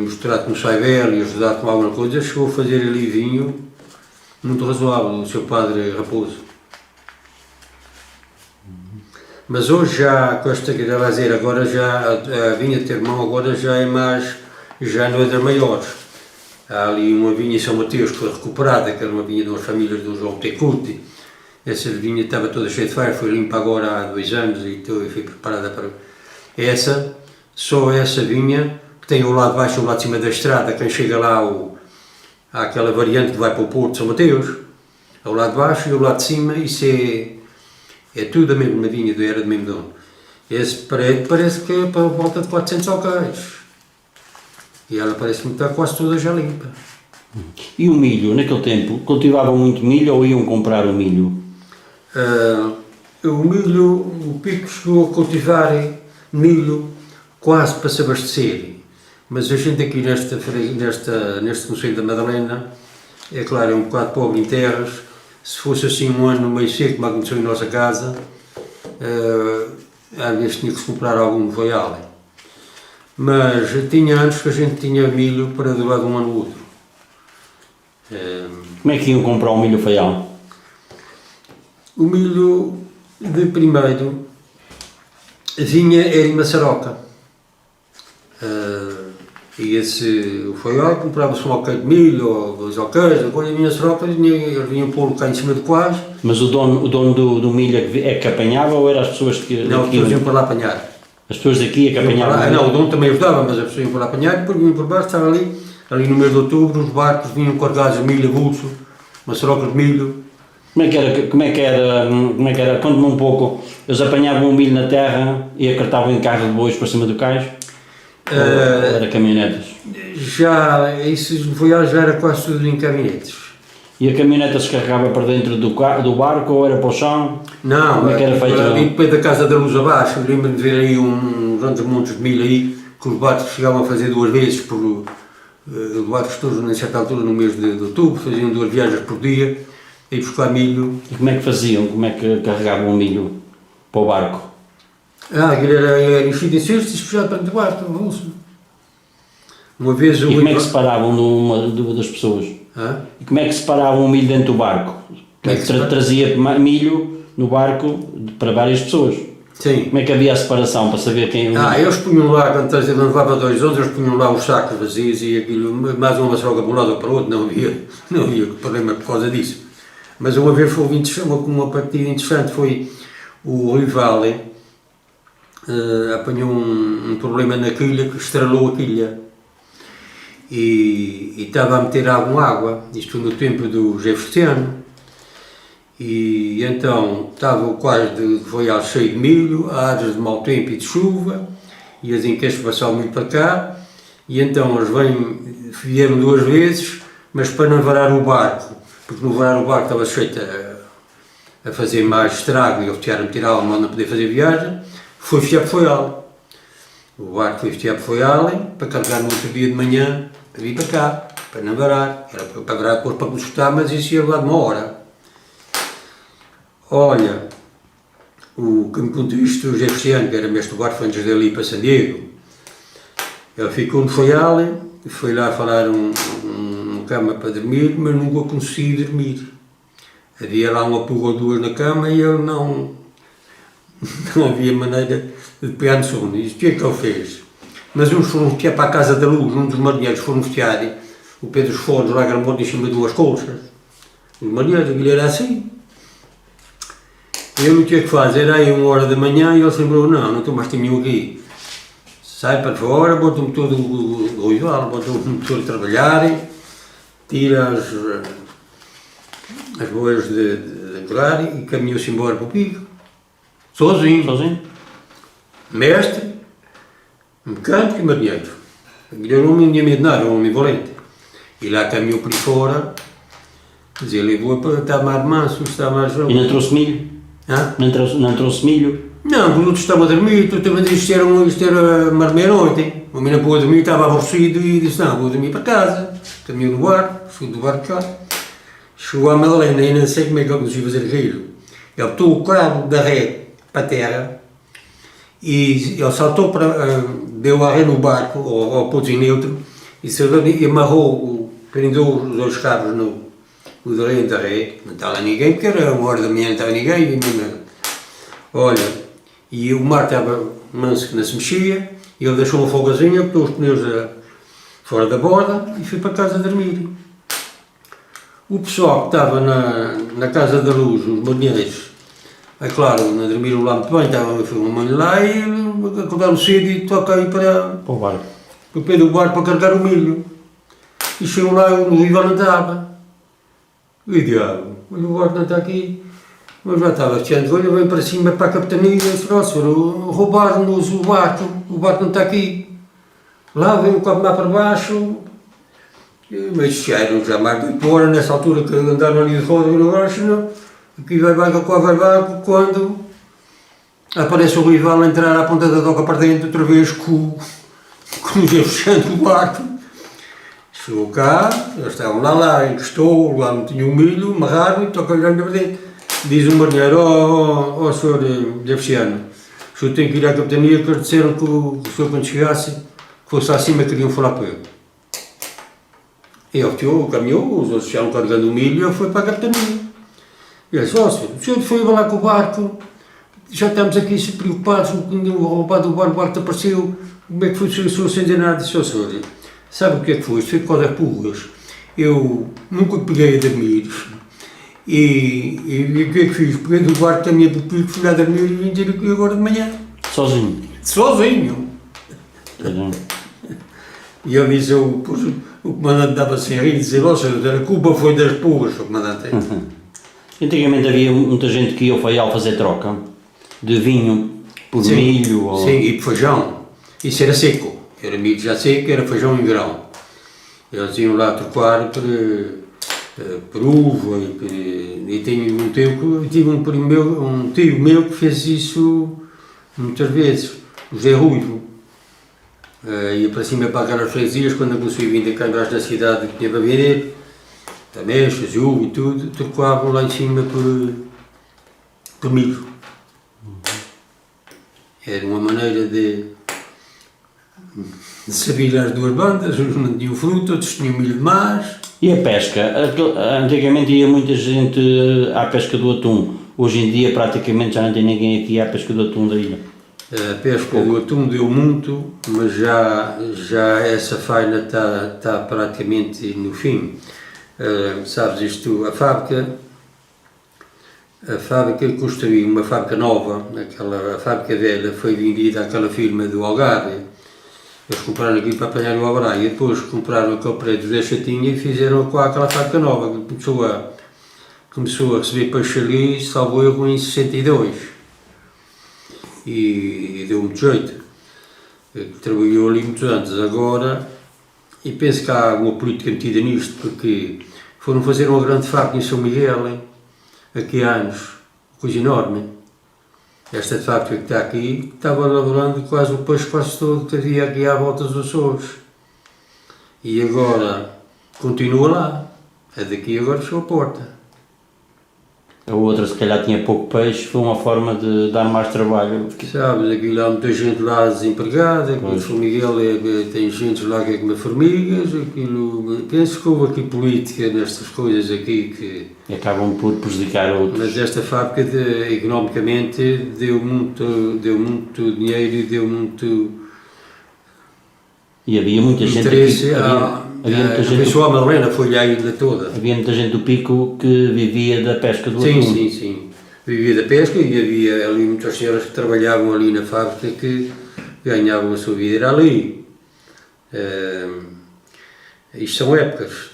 Misturado com saivel e ajudado com alguma coisa, chegou a fazer ali vinho muito razoável, o seu Padre Raposo. Mas hoje já, com esta que estava a dizer, agora já a vinha de teu irmão agora já é mais, já não é das maiores. Há ali uma vinha em São Mateus que foi recuperada, que era uma vinha de umas famílias do João Tecuti. Essa vinha estava toda cheia de ferro, foi limpa agora há 2 anos e foi preparada para... Só essa vinha, que tem o lado de baixo e o lado de cima da estrada, quem chega lá há aquela variante que vai para o Porto de São Mateus, ao lado de baixo e o lado de cima, isso é tudo a mesma vinha, era do mesmo dono. Esse prédio parece que é para volta de 400 alqueires. E ela parece-me estar quase toda já limpa. E o milho, naquele tempo, cultivavam muito milho ou iam comprar o milho? O milho, o Pico chegou a cultivar milho quase para se abastecer. Mas a gente aqui neste Conselho da Madalena, é claro, é um bocado pobre em terras. Se fosse assim um ano meio seco, como aconteceu em nossa casa, às vezes tinha que se comprar algum voial. Mas tinha anos que a gente tinha milho para durar de um ano ou outro. Como é que iam comprar o milho faial? O milho de primeiro vinha era em Maçaroca. E o faial comprava-se um alqueire de milho ou 2 alqueires, depois vinha a Maçaroca, eles vinham pô-lo cá em cima de quais. Mas o dono do milho é que apanhava ou eram as pessoas que... Não, as pessoas iam para lá apanhar. As pessoas daqui é que apanhavam? Não, o dono também ajudava, mas as pessoas iam para lá apanhar e depois vinham por baixo, estavam ali no mês de outubro, os barcos vinham carregados de milho a bolso, Maçarocas de milho. Como é que era? Conte-me um pouco. Eles apanhavam o milho na terra e acartavam em carro de bois para cima do cais? Ou era caminhonetas? Isso já era quase tudo em caminhonetes. E a caminhoneta se carregava para dentro do barco ou era para o chão? Não, como é que era feito? Ali depois da Casa da Luz abaixo, lembro-me de ver aí uns grandes montes de milho aí, que os barcos chegavam a fazer 2 vezes por... Os barcos todos, na certa altura, no mês de outubro, faziam 2 viagens por dia, a ir buscar milho. E como é que faziam? Como é que carregavam o milho para o barco? Aquilo era enchido em cestos e despejado para dentro do barco, no bolso. Uma vez E como é que separavam das pessoas? Hã? E como é que separavam o milho dentro do barco? Como é que trazia milho no barco para várias pessoas? Sim. Como é que havia a separação para saber quem... Eles punham lá, quando levava 2 anos, eles punham lá os sacos vazios e aquilo, mais uma maçaroca para um lado ou para o outro, não havia problema por causa disso. Mas uma vez foi uma partida interessante, foi o rival apanhou um problema na quilha, que estrelou a quilha. E estava a meter água, isto foi no tempo do Jeffersoniano, e então estava o quadro de voial cheio de milho, áreas de mau tempo e de chuva, e as enquetes passar o milho para cá, e então eles vieram 2 vezes, mas para não varar o barco, porque no varar o barco estava sujeito a fazer mais estrago e a meter água, mas não poder fazer viagem, foi fechar para Foial. O barco foi fechar para Foial para carregar no outro dia de manhã, para vir para cá, para não varar, era para varar depois para consultar, mas isso ia levar de 1 hora. Olha, o que me contou isto, o Jeffersoniano, que era mestre do barco, foi antes dele ir para San Diego. Ele ficou no Foial, foi lá falar uma cama para dormir, mas nunca consegui dormir. Havia lá uma pulga ou 2 na cama e ele não havia maneira de pegar no sono. E o que é que ele fez? Mas uns foram festear para a Casa da Luz, um dos marinheiros foram festear, o Pedro Esfones lá gramou em cima de 2 colchas. Os marinheiros, aquilo era assim. Eu o que é que faz? Era aí 1 hora da manhã e ele se lembrou, não estou mais nenhum aqui. Sai para fora, bota o motor do rival, bota o motor a trabalhar, tira as boias de ancorar e caminhou-se embora para o Pico. Sozinho. Sozinho? Mestre, mecânico e marinheiro. Melhor homem, não tinha medo de nada, um homem valente. E lá caminhou por aí fora, dizia, ele vou estar mais manso, está mais E jovem. não trouxe milho? Hã? Não trouxe milho? Não, os outros estavam a dormir, tu também disse isto era meia-noite. O menino pôde dormir, estava aborrecido e disse, não, vou dormir para casa. Caminhou no barco, fui do barco cá. Chegou à Madalena e não sei como é que ele conseguiu fazer aquilo. Ele botou o cabo da rede para a terra e ele saltou para, deu a ré no barco, ao ponto neutro, e amarrou, prendeu os dois cabos no dentro da rede. Não estava ninguém, porque era uma hora da manhã, não estava ninguém. E mesmo, olha, e o mar estava manso que não se mexia, e ele deixou uma folgazinha, botou os pneus fora da borda e foi para casa dormir. O pessoal que estava na Casa da Luz, os marinheiros, é claro, não dormiram lá muito bem, foi uma mãe lá e acordaram cedo e toca aí para Para o barco. o pé do barco para carregar o milho. E chegou lá, o rival não estava. E diabo, o barco não está aqui. Mas já estava cheio de olho, veio para cima para a capitania e disse, nossa, roubaram-nos o barco não está aqui. Lá veio o copo lá para baixo, mas cheiro já mais de 8 horas, nessa altura que andaram ali de roda e no baixo, não. Aqui vai barco, quando aparece o rival a entrar à ponta da doca para dentro, outra vez com os fechando o barco. Chegou cá, eles estavam lá, encostou, lá não tinha o milho, amarraram e toca olhando para dentro. Diz o marinheiro, ó senhor Deficiano, o senhor tem que ir à capitania, que eles disseram que o senhor quando chegasse, que fosse acima, queriam falar para ele. E ele caminhou, os outros estavam carregando o milho e ele foi para a capitania. E ele disse, ó senhor, o senhor foi lá com o barco, já estamos aqui preocupados, tinham roubado o barco desapareceu, como é que foi o senhor sem dizer nada? Disse, ó senhor, sabe o que é que foi? Isto foi por causa de pulgas. Eu nunca peguei a dormir. E o que é que fiz? Peguei do barco da minha pupila, fui lá dormir e vim ter aqui agora de manhã. Sozinho? Sozinho! Uhum. E ele disse, o comandante dava-se a rir e dizia, ó senhor, a culpa foi das pulgas, o comandante. Antigamente havia muita gente que ia ao Faial fazer troca de vinho por Sim, milho ou... sim, e por feijão. Isso era seco. Era milho já seco, era feijão em grão. Eles iam lá trocar por uva e tenho um tio meu que fez isso muitas vezes, o Zé Ruivo. Ia para cima para aquelas freguesias quando eu comecei a vir cá embaixo da cidade que tinha para vender, também, uva e tudo, trocavam lá em cima por milho. Era uma maneira de saber as duas bandas, uns não tinham fruta, outros tinham milho demais. E a pesca? Antigamente ia muita gente à pesca do atum. Hoje em dia praticamente já não tem ninguém aqui à pesca do atum da ilha. A pesca do atum deu muito, mas já essa faina está praticamente no fim. Sabes isto, a fábrica construiu uma fábrica nova, a fábrica velha foi vendida àquela firma do Algarve. Eles compraram aquilo para apanhar o Algarve e depois compraram aquele prédio da Chatinha e fizeram com aquela fábrica nova, que começou a receber peixe ali, salvo erro, em 62. E deu muito jeito. Trabalhou ali muitos anos. Agora, e penso que há uma política metida nisto, porque foram fazer uma grande fábrica em São Miguel, hein? Aqui há anos, coisa enorme. Esta fábrica que está aqui estava elaborando quase o peixe quase todo que havia aqui à volta dos Açores. E agora continua lá. A daqui agora fechou a porta. A outra, se calhar, tinha pouco peixe, foi uma forma de dar mais trabalho. Sabes, aquilo há muita gente lá desempregada, aqui em São Miguel tem gente lá que é como formigas, aquilo, penso que houve aqui política nestas coisas aqui que... E acabam por prejudicar outros. Mas esta fábrica, economicamente, deu muito dinheiro e deu muito... E havia muita gente interesse. aqui, havia muita gente. A pessoa Madalena foi-lhe a ilha toda. Havia muita gente do Pico que vivia da pesca do Sim, atum. sim. Vivia da pesca e havia ali muitas senhoras que trabalhavam ali na fábrica que ganhavam a sua vida, era ali. Isto são épocas.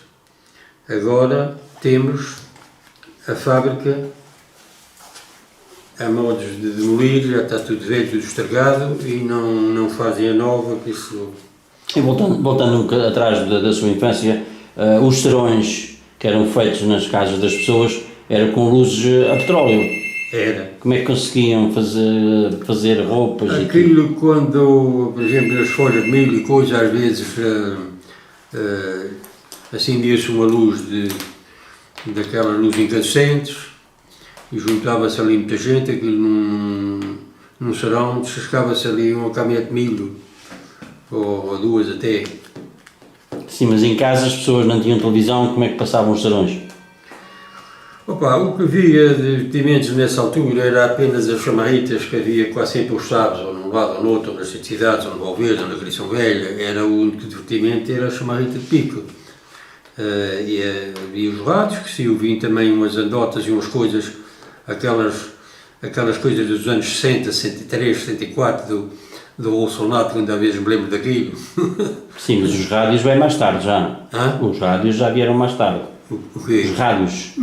Agora temos a fábrica há modos de demolir, já está tudo velho, tudo estragado e não fazem a nova, por isso... E voltando um bocadinho atrás da sua infância, os serões que eram feitos nas casas das pessoas eram com luzes a petróleo. Era. Como é que conseguiam fazer roupas? Aquilo quando, por exemplo, as folhas de milho e coisas, às vezes acendia-se uma luz daquelas luzes incandescentes e juntava-se ali muita gente, aquilo num sarão, descascava-se ali uma caminhonete de milho, ou duas até. Sim, mas em casa as pessoas não tinham televisão, como é que passavam os sarões? Opa, o que havia de divertimentos nessa altura era apenas as chamarritas que havia quase sempre postados, ou num lado ou no outro, ou nas cidades, ou no Valverde, ou na Criação Velha. Era o único divertimento, era a chamarrita de pico. E os rádios, que se ouviam também umas anedotas e umas coisas, aquelas coisas dos anos 60, 63, 64, do Bolsonaro, que ainda às vezes me lembro daquilo. Sim, mas os rádios vêm mais tarde já. Hã? Os rádios já vieram mais tarde. O quê? Os rádios.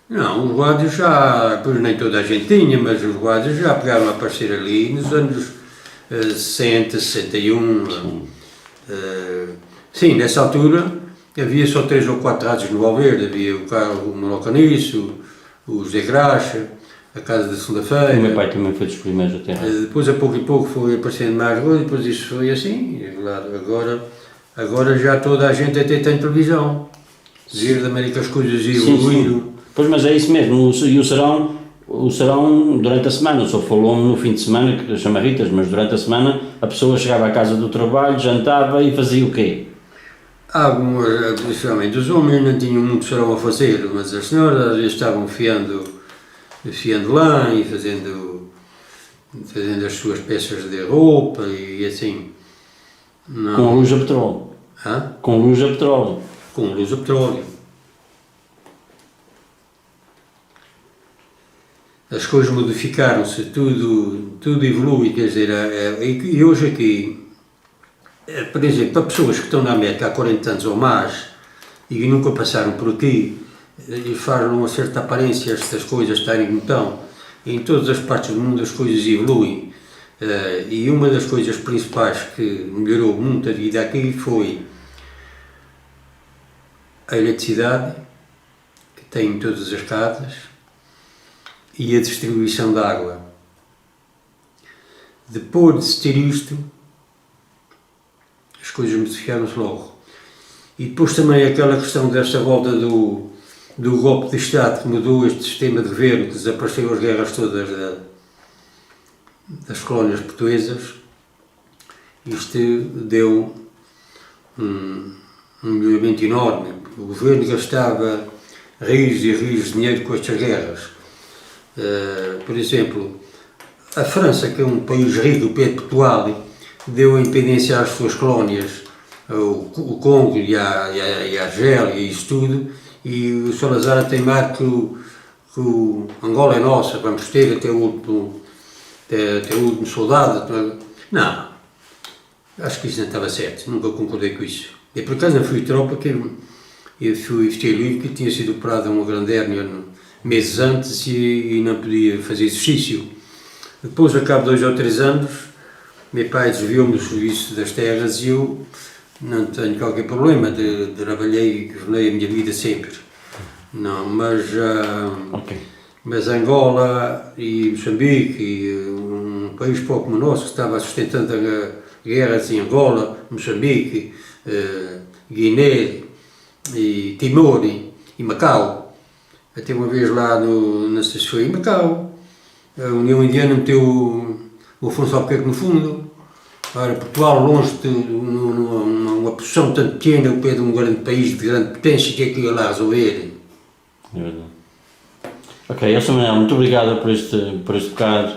Não, os rádios já, pois nem toda a gente tinha, mas os rádios já pegaram a aparecer ali nos anos 60, 61. Sim, nessa altura havia só 3 ou 4 rádios no Valverde, havia o Monocaniço, o José Graxa, a Casa da Segunda-feira. O meu pai também foi dos primeiros a ter. Depois, a pouco e pouco, foi aparecendo mais coisas, depois isso foi assim. E, claro, agora já toda a gente até tem televisão. Verdadeiramente as coisas evoluíram. Pois, mas é isso mesmo, e o serão durante a semana, o senhor falou-me no fim de semana, que as chamarritas, mas durante a semana a pessoa chegava à casa do trabalho, jantava e fazia o quê? Algumas, principalmente os homens, não tinham muito serão a fazer, mas as senhoras às vezes estavam fiando lã e fazendo as suas peças de roupa e assim. Não. Com luz a petróleo. Hã? Com luz a petróleo. Com luz a petróleo. As coisas modificaram-se, tudo evolui, quer dizer, e hoje aqui, por exemplo, para pessoas que estão na América há 40 anos ou mais e que nunca passaram por aqui, e faz uma certa aparência estas coisas estarem como estão. Em todas as partes do mundo as coisas evoluem, e uma das coisas principais que melhorou muito a vida aqui foi a eletricidade, que tem em todas as casas, e a distribuição de água. Depois de se ter isto, as coisas modificaram-se logo. E depois também aquela questão desta volta do golpe de Estado que mudou este sistema de governo, que desapareceu as guerras todas das colónias portuguesas, isto deu um melhoramento enorme. O governo gastava rios e rios de dinheiro com estas guerras. Por exemplo, a França, que é um país rico, perpetual, deu a independência às suas colónias, o Congo e a Argélia e isso tudo, e o Salazar a teimar que o Angola é nossa, vamos ter até o último soldado. Não, acho que isso não estava certo, nunca concordei com isso. E por acaso não fui tropa, que eu fui vestir livre, que tinha sido operado uma grande hérnia meses antes e não podia fazer exercício. Depois, ao cabo de 2 ou 3 anos, meu pai desviou-me do serviço das terras e eu não tenho qualquer problema, trabalhei e governei a minha vida sempre. Não, mas Angola e Moçambique, e um país pouco como o nosso, que estava sustentando a guerra em Angola, Moçambique, Guiné, e Timor e Macau. Até uma vez lá não sei se foi em Macau, a União Indiana meteu o Afonso Albuquerque no fundo. Ora, Portugal, longe de uma posição tanto pequena, ao pé de um grande país de grande potência, que é que ia lá resolver? É verdade. Ok, Sr. Manuel, muito obrigado por este bocado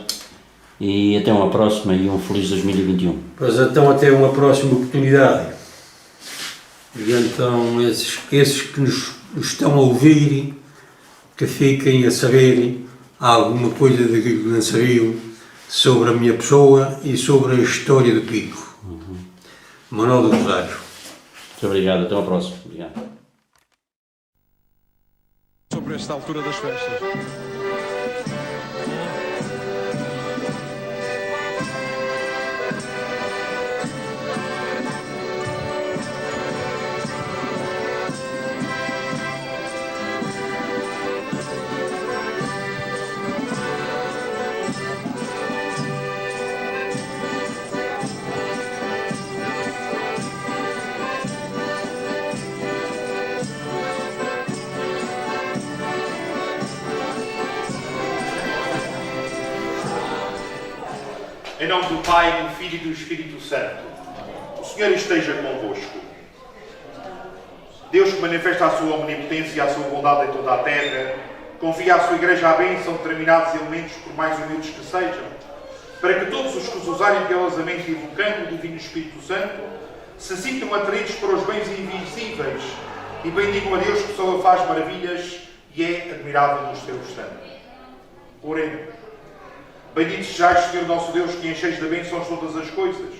e até uma próxima e um feliz 2021. Pois então, até uma próxima oportunidade. E então, esses que nos estão a ouvir, que fiquem a saber alguma coisa daquilo que não sabiam sobre a minha pessoa e sobre a história do Pico. Manuel do Rosário. Muito obrigado, até uma próxima. Obrigado. Sobre esta altura das festas. Em nome do Pai, do Filho e do Espírito Santo. O Senhor esteja convosco. Deus que manifesta a sua omnipotência e a sua bondade em toda a terra, confia à sua Igreja a bênção de determinados elementos, por mais humildes que sejam, para que todos os que os usarem piedosamente invocando o Divino Espírito Santo se sintam atraídos para os bens invisíveis e bendigam a Deus que só faz maravilhas e é admirável nos seus santos. Oremos. Bendito sejais, Senhor nosso Deus, que encheis de bênçãos todas as coisas.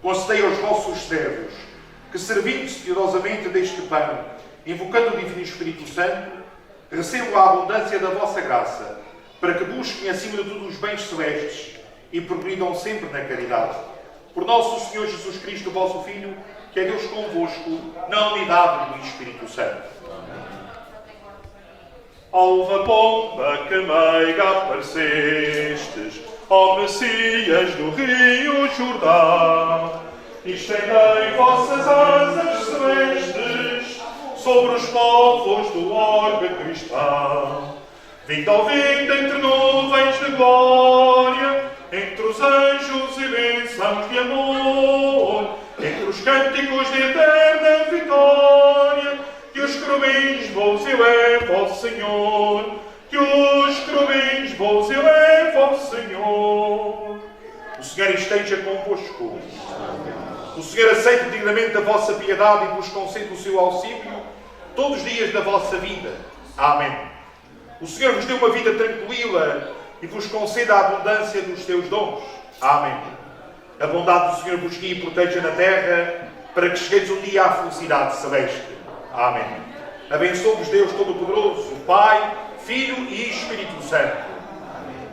Concedei aos vossos servos que, servindo-se piedosamente deste pão, invocando o Divino Espírito Santo, recebam a abundância da vossa graça, para que busquem acima de tudo os bens celestes e progridam sempre na caridade. Por nosso Senhor Jesus Cristo, vosso Filho, que é Deus convosco, na unidade do Espírito Santo. Alva pomba que meiga aparecestes, ó Messias do Rio Jordão, estendei vossas asas celestes sobre os povos do orbe cristão. Vinde ao vinde entre nuvens de glória, entre os anjos e bênçãos de amor, entre os cânticos de eterna vitória, que os querubins voos eleva ao Senhor, que os querubins voos eleva ao Senhor. O Senhor esteja convosco. O Senhor aceite dignamente a vossa piedade e vos conceda o seu auxílio todos os dias da vossa vida. Amém. O Senhor vos dê uma vida tranquila e vos conceda a abundância dos seus dons. Amém. A bondade do Senhor vos guie e proteja na terra, para que chegueis um dia à felicidade celeste. Amém. Abençoe-vos Deus Todo-Poderoso, Pai, Filho e Espírito Santo.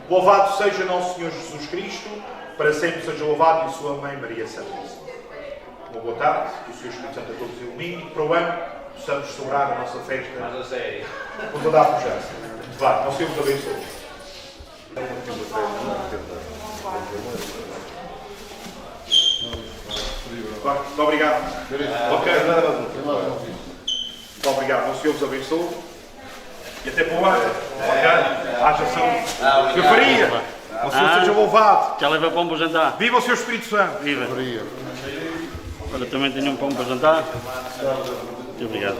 Louvado seja nosso Senhor Jesus Cristo, para sempre seja louvado, e sua Mãe Maria Santíssima. Uma boa tarde, que o Senhor Espírito Santo a todos ilumine, e para o ano possamos celebrar a nossa festa com toda a pujança. Vá, ao Senhor vos abençoe. Muito obrigado. Ok. Muito obrigado. O Senhor vos abençoe. E até para o ano. Ok? Haja saúde. Que faria. O Senhor seja louvado. Já leva pão para jantar. Viva o Seu Espírito Santo. Viva. Olha, também tenho um pão para jantar. Muito obrigado.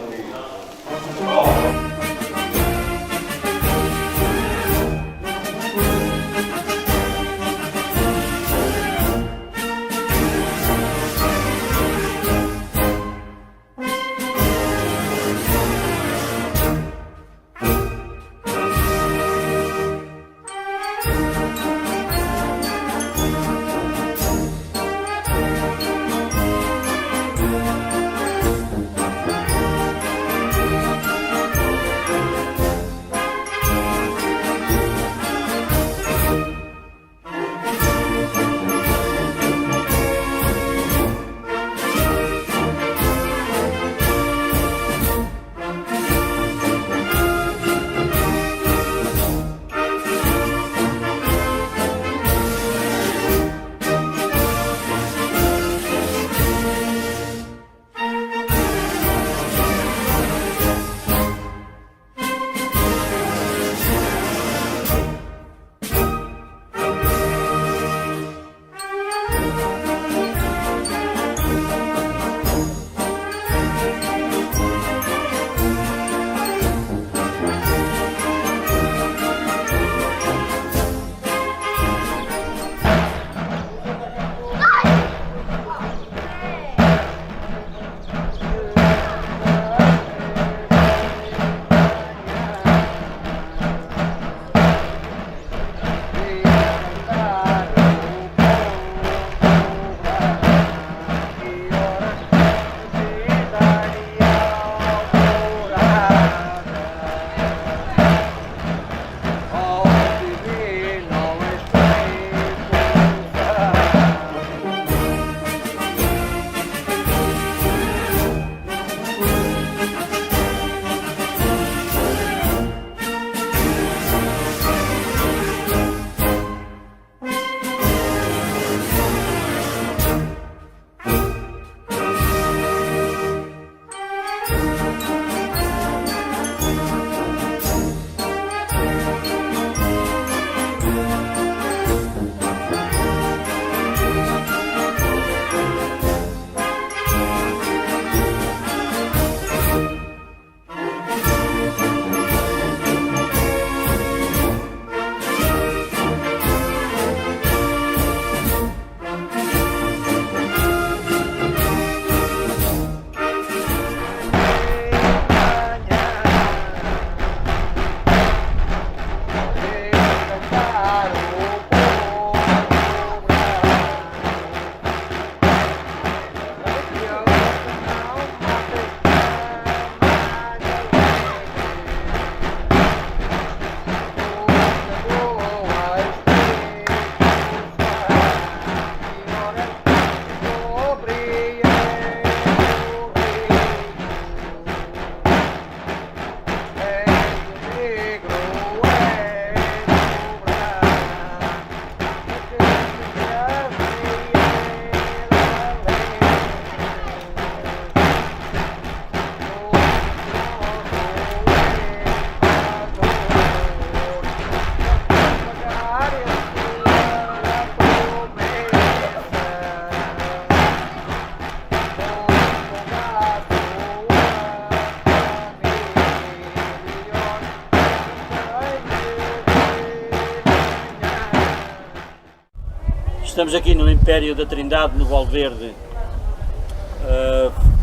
Estamos aqui no Império da Trindade, no Valverde.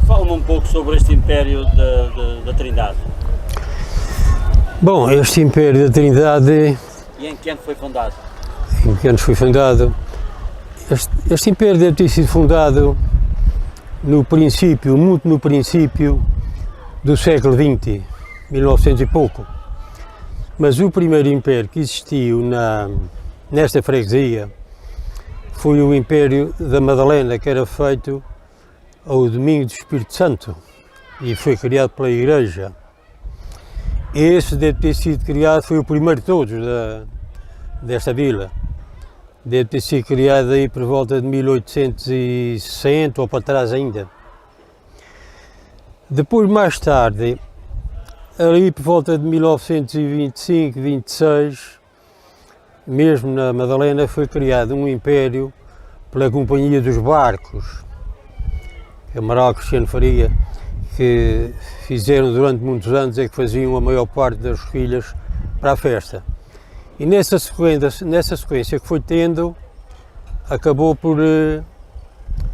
Fala-me um pouco sobre este Império da Trindade. Bom, este Império da Trindade, E em que ano foi fundado? em que anos foi fundado? Este Império deve ter sido fundado muito no princípio do século XX, 1900 e pouco. Mas o primeiro império que existiu nesta freguesia foi o Império da Madalena, que era feito ao domingo do Espírito Santo e foi criado pela Igreja. Esse deve ter sido criado, foi o primeiro de todos desta vila. Deve ter sido criado aí por volta de 1860 ou para trás ainda. Depois, mais tarde, ali por volta de 1925, 26, mesmo na Madalena, foi criado um império pela Companhia dos Barcos, Amaral Cristiano Faria, que fizeram durante muitos anos, é que faziam a maior parte das filhas para a festa. E nessa sequência que foi tendo, acabou por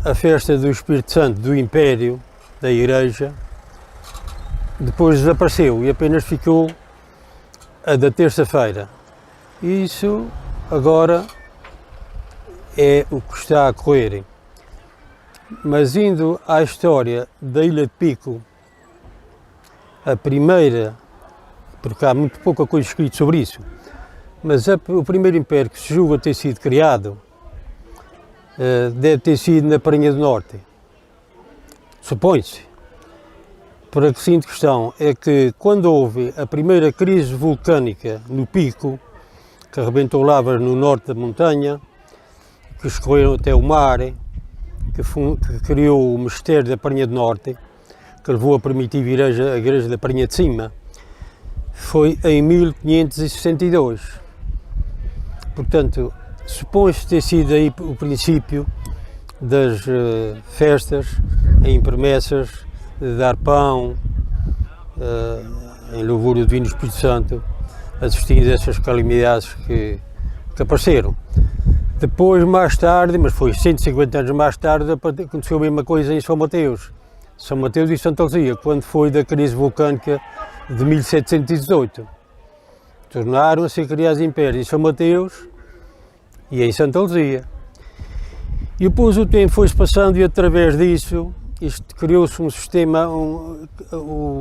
a festa do Espírito Santo do Império, da Igreja, depois desapareceu e apenas ficou a da terça-feira. Isso agora é o que está a correr. Mas indo à história da Ilha de Pico, a primeira, porque há muito pouca coisa escrita sobre isso, mas o primeiro império que se julga ter sido criado deve ter sido na Prainha do Norte. Supõe-se. Por a seguinte questão, é que quando houve a primeira crise vulcânica no Pico, que arrebentou lavas no norte da montanha, que escorreram até o mar, que criou o mistério da Prainha do Norte, que levou a primitiva a igreja da Prainha de Cima, foi em 1562. Portanto, supõe-se ter sido aí o princípio das festas em promessas de dar pão, em louvor do Divino Espírito Santo, assistindo a essas calamidades que apareceram. Depois, mais tarde, mas foi 150 anos mais tarde, aconteceu a mesma coisa em São Mateus e Santa Luzia, quando foi da crise vulcânica de 1718. Tornaram a ser criados impérios em São Mateus e em Santa Luzia. E depois o tempo foi-se passando e através disso isto criou-se um sistema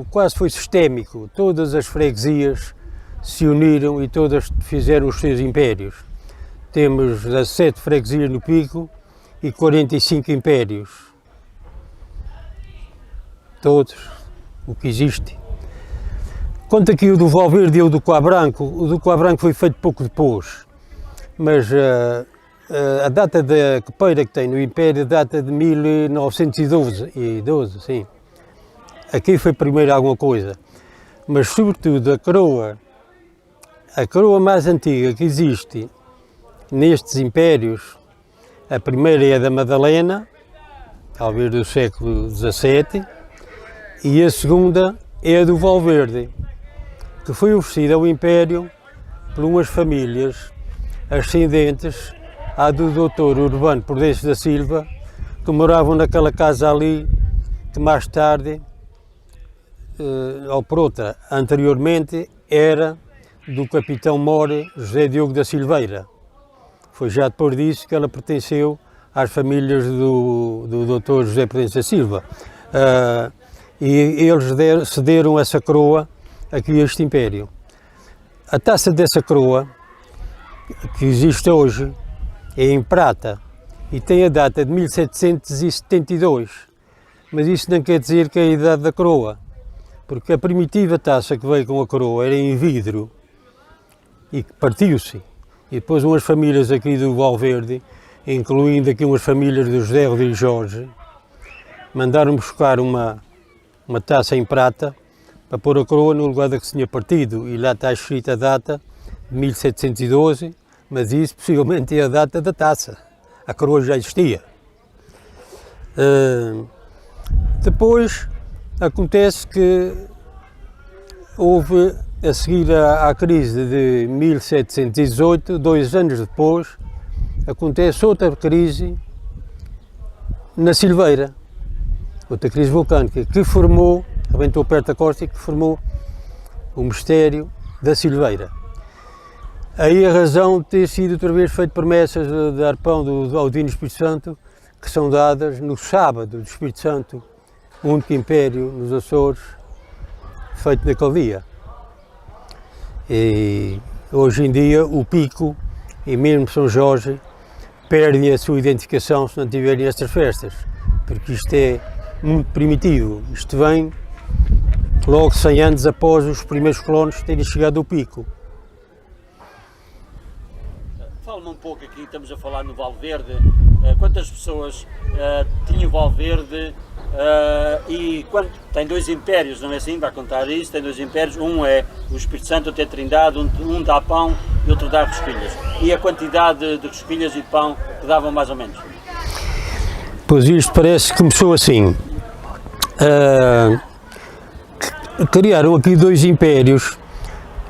quase foi sistémico. Todas as freguesias se uniram e todas fizeram os seus impérios. Temos 17 freguesias no Pico e 45 impérios. Todos, o que existe. Quanto aqui o do Valverde e o do Coá Branco foi feito pouco depois, mas a data da copeira que tem no Império data de 1912, sim. Aqui foi primeiro alguma coisa, mas sobretudo a coroa mais antiga que existe nestes impérios, a primeira é a da Madalena, talvez do século XVII, e a segunda é a do Valverde, que foi oferecida ao Império por umas famílias ascendentes à do Dr. Urbano Prudêncio da Silva, que moravam naquela casa ali, que mais tarde, ou por outra, anteriormente, era do capitão mor José Diogo da Silveira. Foi já depois disso que ela pertenceu às famílias do Dr. José Prudêncio da Silva. E eles cederam essa coroa aqui a este Império. A taça dessa coroa, que existe hoje, é em prata e tem a data de 1772, mas isso não quer dizer que é a idade da coroa, porque a primitiva taça que veio com a coroa era em vidro e partiu-se. E depois umas famílias aqui do Valverde, incluindo aqui umas famílias do José Rodrigues Jorge, mandaram buscar uma taça em prata para pôr a coroa no lugar da que se tinha partido, e lá está escrita a data de 1712, mas isso possivelmente é a data da taça. A coroa já existia. Depois acontece que houve, a seguir à crise de 1718, 2 anos depois, acontece outra crise na Silveira, outra crise vulcânica, que formou, aventou perto da costa e que formou o mistério da Silveira. Aí a razão de ter sido outra vez feito promessas de dar pão ao Divino Espírito Santo, que são dadas no sábado do Espírito Santo, o único império nos Açores, feito naquele dia. E hoje em dia o Pico e mesmo São Jorge perdem a sua identificação se não tiverem estas festas, porque isto é muito primitivo. Isto vem logo 100 anos após os primeiros colonos terem chegado ao Pico. Fala-me um pouco aqui, estamos a falar no Valverde, quantas pessoas tinha o Valverde e tem dois impérios, não é assim? Vai contar isso, tem dois impérios, um é o Espírito Santo, outro é a Trindade, um dá pão e outro dá rosquilhas. E a quantidade de rosquilhas e de pão que davam mais ou menos? Pois isto parece que começou assim. Criaram aqui dois impérios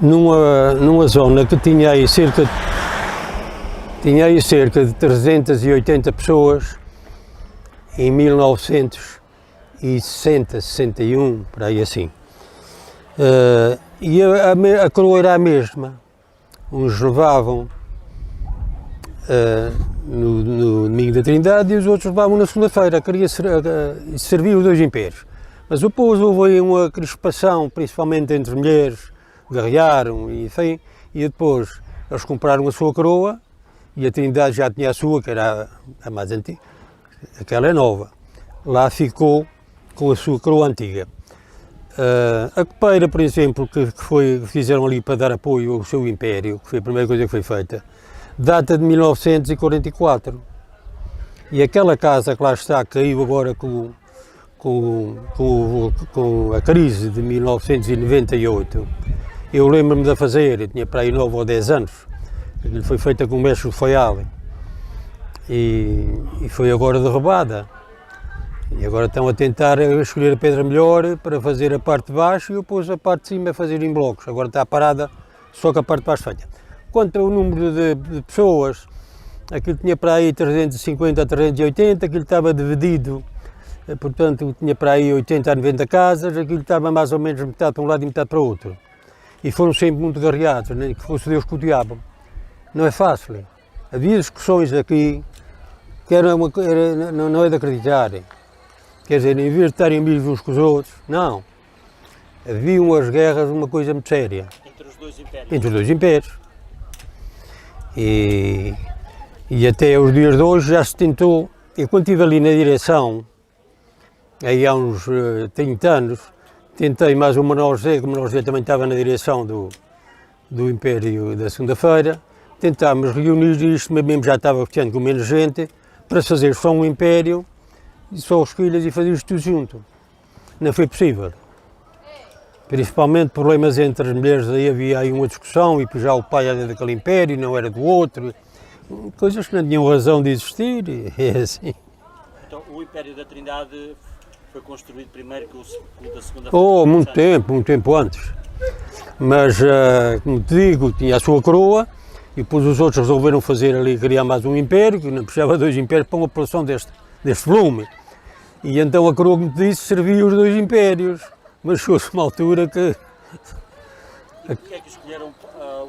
numa zona que tinha aí cerca de 380 pessoas em 1960, 61, por aí assim. E a coroa era a mesma. Uns levavam no domingo da Trindade e os outros levavam na segunda-feira. Servia os dois impérios. Mas depois houve uma crispação, principalmente entre mulheres, guerrearam e enfim, e depois eles compraram a sua coroa. E a Trindade já tinha a sua, que era a mais antiga, aquela é nova. Lá ficou com a sua coroa antiga. A copeira, por exemplo, que fizeram ali para dar apoio ao seu império, que foi a primeira coisa que foi feita, data de 1944. E aquela casa que lá está, caiu agora com a crise de 1998. Eu lembro-me de a fazer, eu tinha para aí 9 ou 10 anos. Aquilo foi feita com o mestre do Faial e foi agora derrubada. E agora estão a tentar escolher a pedra melhor para fazer a parte de baixo e depois a parte de cima a fazer em blocos. Agora está parada só com a parte de baixo feita. Quanto ao número de pessoas, aquilo tinha para aí 350 a 380, aquilo estava dividido, portanto tinha para aí 80 a 90 casas, aquilo estava mais ou menos metade para um lado e metade para o outro. E foram sempre muito guerreados, nem que fosse Deus que o diabo. Não é fácil. Havia discussões aqui que não é de acreditar. Quer dizer, em vez de estarem amigos uns com os outros, não. Haviam as guerras uma coisa muito séria. Entre os dois impérios? Entre os dois impérios. E até os dias de hoje já se tentou, eu quando estive ali na direção, aí há uns 30 anos, tentei mais o Manuel José, que o Manuel José também estava na direção do Império da Segunda-feira, tentámos reunir isto, mas mesmo já estava com menos gente, para fazer só um império, e só os filhos e fazer isto tudo junto. Não foi possível. Principalmente problemas entre as mulheres, aí havia aí uma discussão, e já o pai era daquele império, não era do outro, coisas que não tinham razão de existir, e é assim. Então o Império da Trindade foi construído primeiro que o da Segunda-feira? Oh, muito tempo antes. Mas, como te digo, tinha a sua coroa, e depois os outros resolveram fazer ali, criar mais um império, que não precisava de dois impérios para uma população deste volume. E então a coroa, como te disse, servia os dois impérios, mas chegou-se uma altura que... E porquê é que escolheram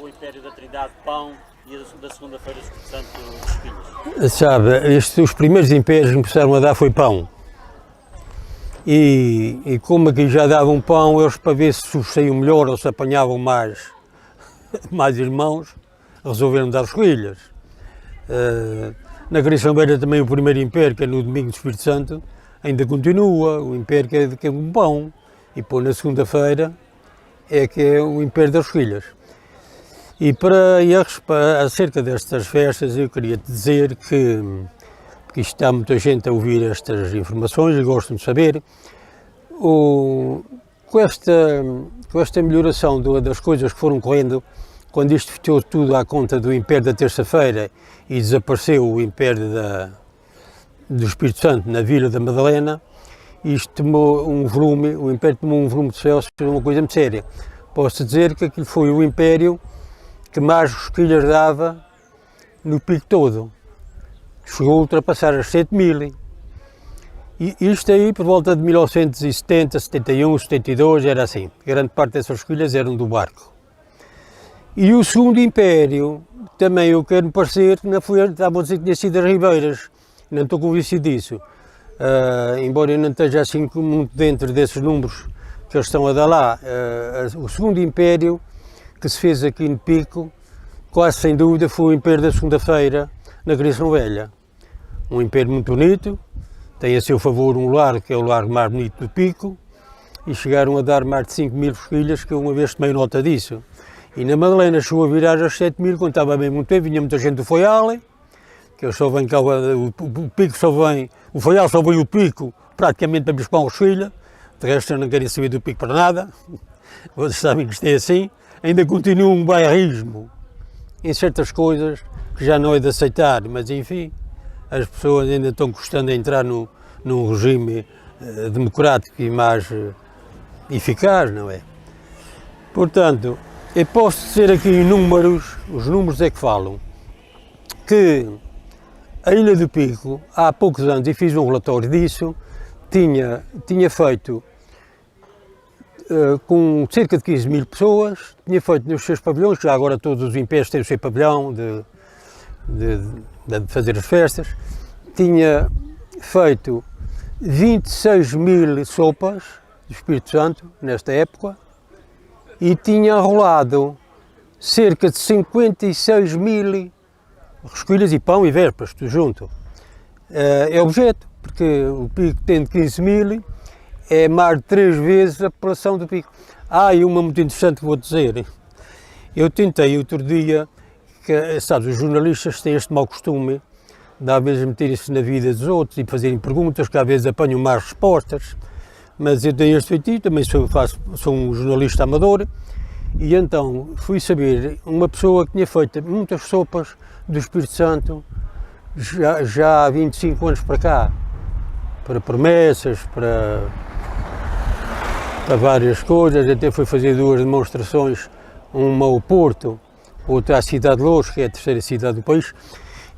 o Império da Trindade pão e da Segunda-feira Espírito Santo filhos? Sabe, os primeiros impérios que começaram a dar foi pão. E como aqui já davam pão, eles para ver se saíam melhor ou se apanhavam mais irmãos, resolveram dar rosquilhas. Na Criação Velha também o primeiro império, que é no Domingo do Espírito Santo, ainda continua, o império que é um pão. E depois na segunda-feira é que é o império das rosquilhas. E acerca destas festas eu queria te dizer que, porque isto está muita gente a ouvir estas informações e gostam de saber, com esta melhoração das coisas que foram correndo, quando isto ficou tudo à conta do Império da Terça-feira e desapareceu o Império do Espírito Santo na Vila da Madalena, isto tomou um volume, o Império tomou um volume de céus, uma coisa muito séria. Posso dizer que aquilo foi o Império que mais rosquilhas dava no pico todo. chegou a ultrapassar as 7.000. E isto aí, por volta de 1970, 71, 72, era assim. Grande parte dessas escolhas eram do barco. E o Segundo Império, também eu quero me parecer, não foi, estavam a dizer que tinha sido as Ribeiras, não estou convencido disso. Embora eu não esteja assim muito dentro desses números que eles estão a dar lá. O Segundo Império, que se fez aqui no Pico, quase sem dúvida foi o Império da Segunda-feira, na Criação Velha. Um império muito bonito, tem a seu favor um largo, que é o largo mais bonito do Pico, e chegaram a dar mais de 5.000 esquilhas, que eu uma vez tomei nota disso. E na Madalena chegou a virar as 7.000, quando estava bem muito bem, vinha muita gente do Foial, que eu só venho cá, o Pico só vem, o Foial só veio o Pico praticamente para buscar uma esquilha, de resto eu não queria saber do Pico para nada, vocês sabem que isto é assim, ainda continua um bairrismo em certas coisas que já não é de aceitar, mas enfim, as pessoas ainda estão gostando de entrar num regime democrático e mais eficaz, não é? Portanto, eu posso dizer aqui em números, os números é que falam, que a Ilha do Pico, há poucos anos, e fiz um relatório disso, tinha feito com cerca de 15.000 pessoas, tinha feito nos seus pavilhões, já agora todos os impérios têm o seu pavilhão de fazer as festas, tinha feito 26.000 sopas do Espírito Santo, nesta época, e tinha rolado cerca de 56.000 rosquilhas e pão e vespas, tudo junto. É objeto, porque o Pico tendo 15.000, é mais de 3 vezes a população do Pico. E uma muito interessante que vou dizer. Eu tentei outro dia, que, sabes, os jornalistas têm este mau costume de às vezes meterem-se na vida dos outros e fazerem perguntas que às vezes apanham más respostas, mas eu tenho este feitiço, também sou um jornalista amador, e então fui saber uma pessoa que tinha feito muitas sopas do Espírito Santo já há 25 anos para cá, para promessas, para várias coisas, até fui fazer 2 demonstrações, uma ao Porto, outra à cidade de Louros, que é a terceira cidade do país,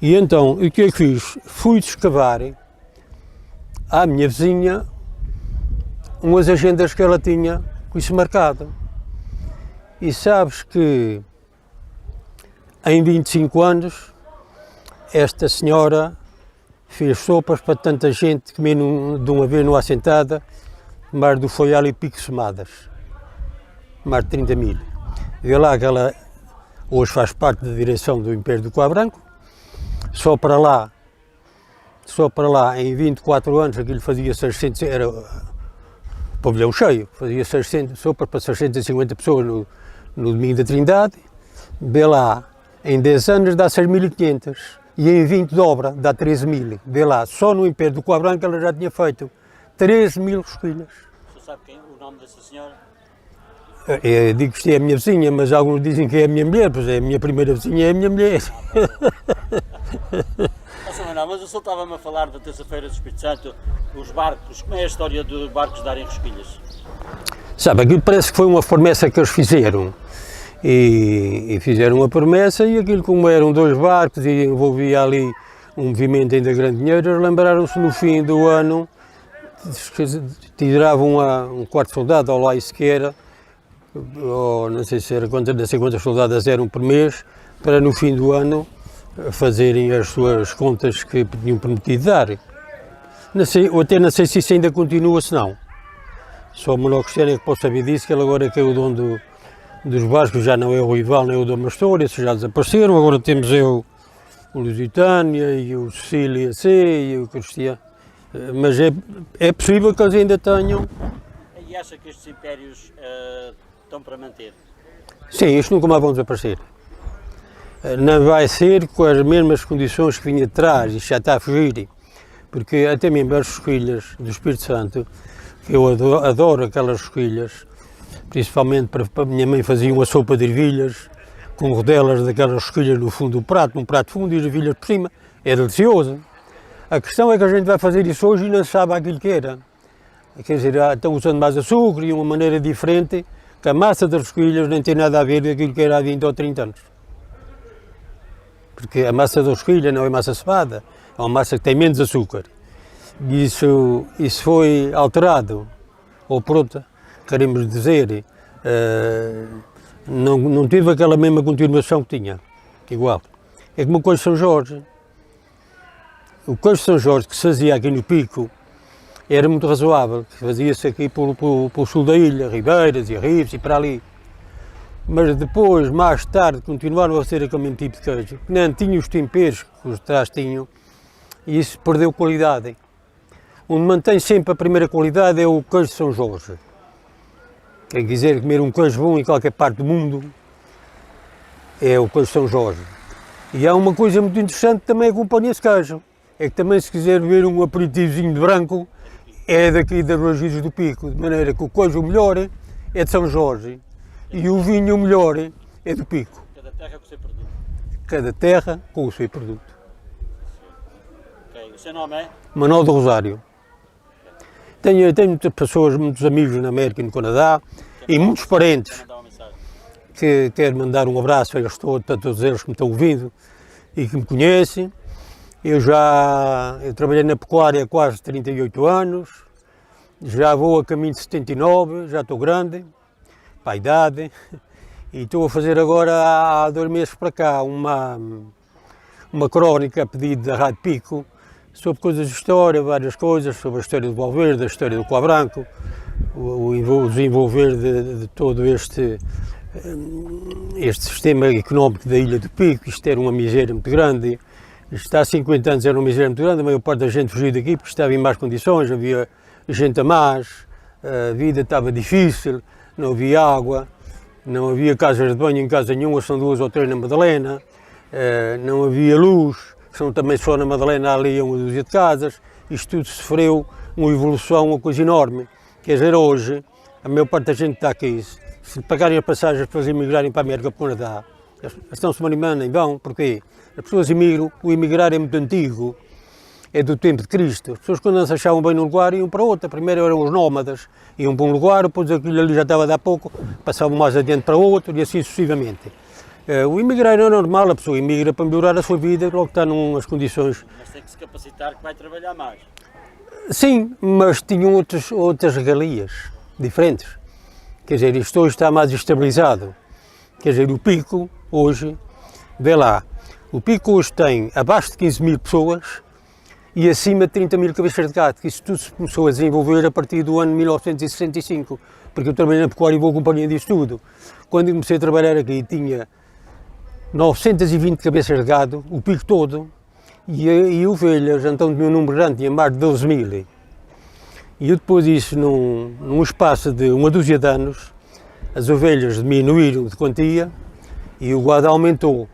e então o que é que fiz? Fui escavar à minha vizinha umas agendas que ela tinha com isso marcado. E sabes que em 25 anos esta senhora fez sopas para tanta gente comer de uma vez numa assentada, mais do Foial e Pico somadas, mais de 30.000. Vê lá que ela hoje faz parte da direção do Império do Coar Branco, só para lá, em 24 anos, aquilo fazia 600, era pavilhão cheio, fazia 600 sopas para 650 pessoas no Domingo da Trindade. Vê lá, em 10 anos dá 6.500 e em 20 dobra, dá 13.000. Vê lá, só no Império do Coar Branco ela já tinha feito 13.000 rosquilhas. Você sabe o nome dessa senhora? Eu digo que isto é a minha vizinha, mas alguns dizem que é a minha mulher, pois é a minha primeira vizinha, é a minha mulher. Mas eu só estava-me a falar da terça-feira do Espírito Santo, os barcos, como é a história dos barcos darem rosquilhas? Sabe, aquilo parece que foi uma promessa que eles fizeram, e fizeram uma promessa, e aquilo como eram 2 barcos e envolvia ali um movimento ainda grande dinheiro, eles lembraram-se no fim do ano, tiravam um quarto soldado, ou lá isso que era, ou não sei se era quantas soldadas eram por mês, para no fim do ano fazerem as suas contas que tinham prometido dar. Não sei, ou até não sei se isso ainda continua, se não. Só o Manuel Cristiano é que pode saber disso, que ele agora que é o dono dos barcos, já não é o Rival nem o Dom Mastor, esses já desapareceram, agora temos o Lusitânia e o Cecília C e o Cristiano. Mas é possível que eles ainda tenham. E acha que estes impérios estão para manter? Sim, isto nunca mais vão desaparecer. Não vai ser com as mesmas condições que vinha de trás, isto já está a fugir, porque até mesmo as rosquilhas do Espírito Santo, que eu adoro aquelas rosquilhas, principalmente para a minha mãe fazia uma sopa de ervilhas, com rodelas daquelas rosquilhas no fundo do prato, num prato fundo e as ervilhas por cima, é delicioso. A questão é que a gente vai fazer isso hoje e não sabe aquilo que era. Quer dizer, estão usando mais açúcar e uma maneira diferente, que a massa das rosquilhas nem tem nada a ver com aquilo que era há 20 ou 30 anos. Porque a massa da rosquilha não é massa cevada, É uma massa que tem menos açúcar. Isso foi alterado, ou pronto, queremos dizer, não teve aquela mesma continuação que tinha, igual. É como o queijo de São Jorge. O queijo de São Jorge que se fazia aqui no Pico era muito razoável, fazia-se aqui pelo sul da ilha, Ribeiras e Arribes e para ali. Mas depois, mais tarde, continuaram a ser aquele mesmo tipo de queijo, que não tinha os temperos que os de trás tinham, e isso perdeu qualidade. Onde mantém sempre a primeira qualidade é o queijo de São Jorge. Quem quiser comer um queijo bom em qualquer parte do mundo, é o queijo de São Jorge. E há uma coisa muito interessante que também acompanha esse queijo, é que também se quiser beber um aperitivozinho de branco, é daqui das Ragizes do Pico, de maneira que o queijo melhor é de São Jorge e o vinho melhor é do Pico. Cada terra com o seu produto. Cada terra com o seu produto. Ok, o seu nome é? Manuel do Rosário. Tenho muitas pessoas, muitos amigos na América e no Canadá e muitos parentes Mandar uma mensagem. que quero mandar um abraço a eles todos, para todos eles que me estão ouvindo e que me conhecem. Eu trabalhei na pecuária há quase 38 anos, já vou a caminho de 79, já estou grande, para a idade, e estou a fazer agora há 2 meses para cá uma crónica a pedido da Rádio Pico sobre coisas de história, várias coisas, sobre a história do Valverde, a história do Coa Branco, o desenvolver de todo este sistema económico da Ilha do Pico. Isto era uma miséria muito grande. Isto há 50 anos era uma miséria muito grande, a maior parte da gente fugiu daqui porque estava em más condições, havia gente a mais, a vida estava difícil, não havia água, não havia casas de banho em casa nenhuma, são 2 ou 3 na Madalena, não havia luz, são também só na Madalena ali uma dúzia de casas. Isto tudo sofreu uma evolução, uma coisa enorme. Quer dizer, hoje, a maior parte da gente está aqui, se pagarem as passagens para eles emigrarem para a América, para o Canadá, eles estão-se animando e vão, porquê? As pessoas emigram, o emigrar é muito antigo, é do tempo de Cristo. As pessoas quando não se achavam bem num lugar iam para outro. Primeiro eram os nómadas, iam para um lugar, depois aquilo ali já estava a dar pouco, passavam mais adiante para outro e assim sucessivamente. O emigrar é normal, a pessoa emigra para melhorar a sua vida, logo está numas condições... Mas tem que se capacitar que vai trabalhar mais. Sim, mas tinham outras regalias diferentes. Quer dizer, isto hoje está mais estabilizado. Quer dizer, o Pico hoje, vê lá, o Pico hoje tem abaixo de 15 mil pessoas e acima de 30 mil cabeças de gado, que isso tudo se começou a desenvolver a partir do ano 1965, porque eu trabalhei na pecuária e vou acompanhando isso tudo. Quando eu comecei a trabalhar aqui tinha 920 cabeças de gado, o Pico todo, e ovelhas, então tinha um número grande, tinha mais de 12 mil. E eu depois disso, num espaço de uma dúzia de anos, as ovelhas diminuíram de quantia e o gado aumentou.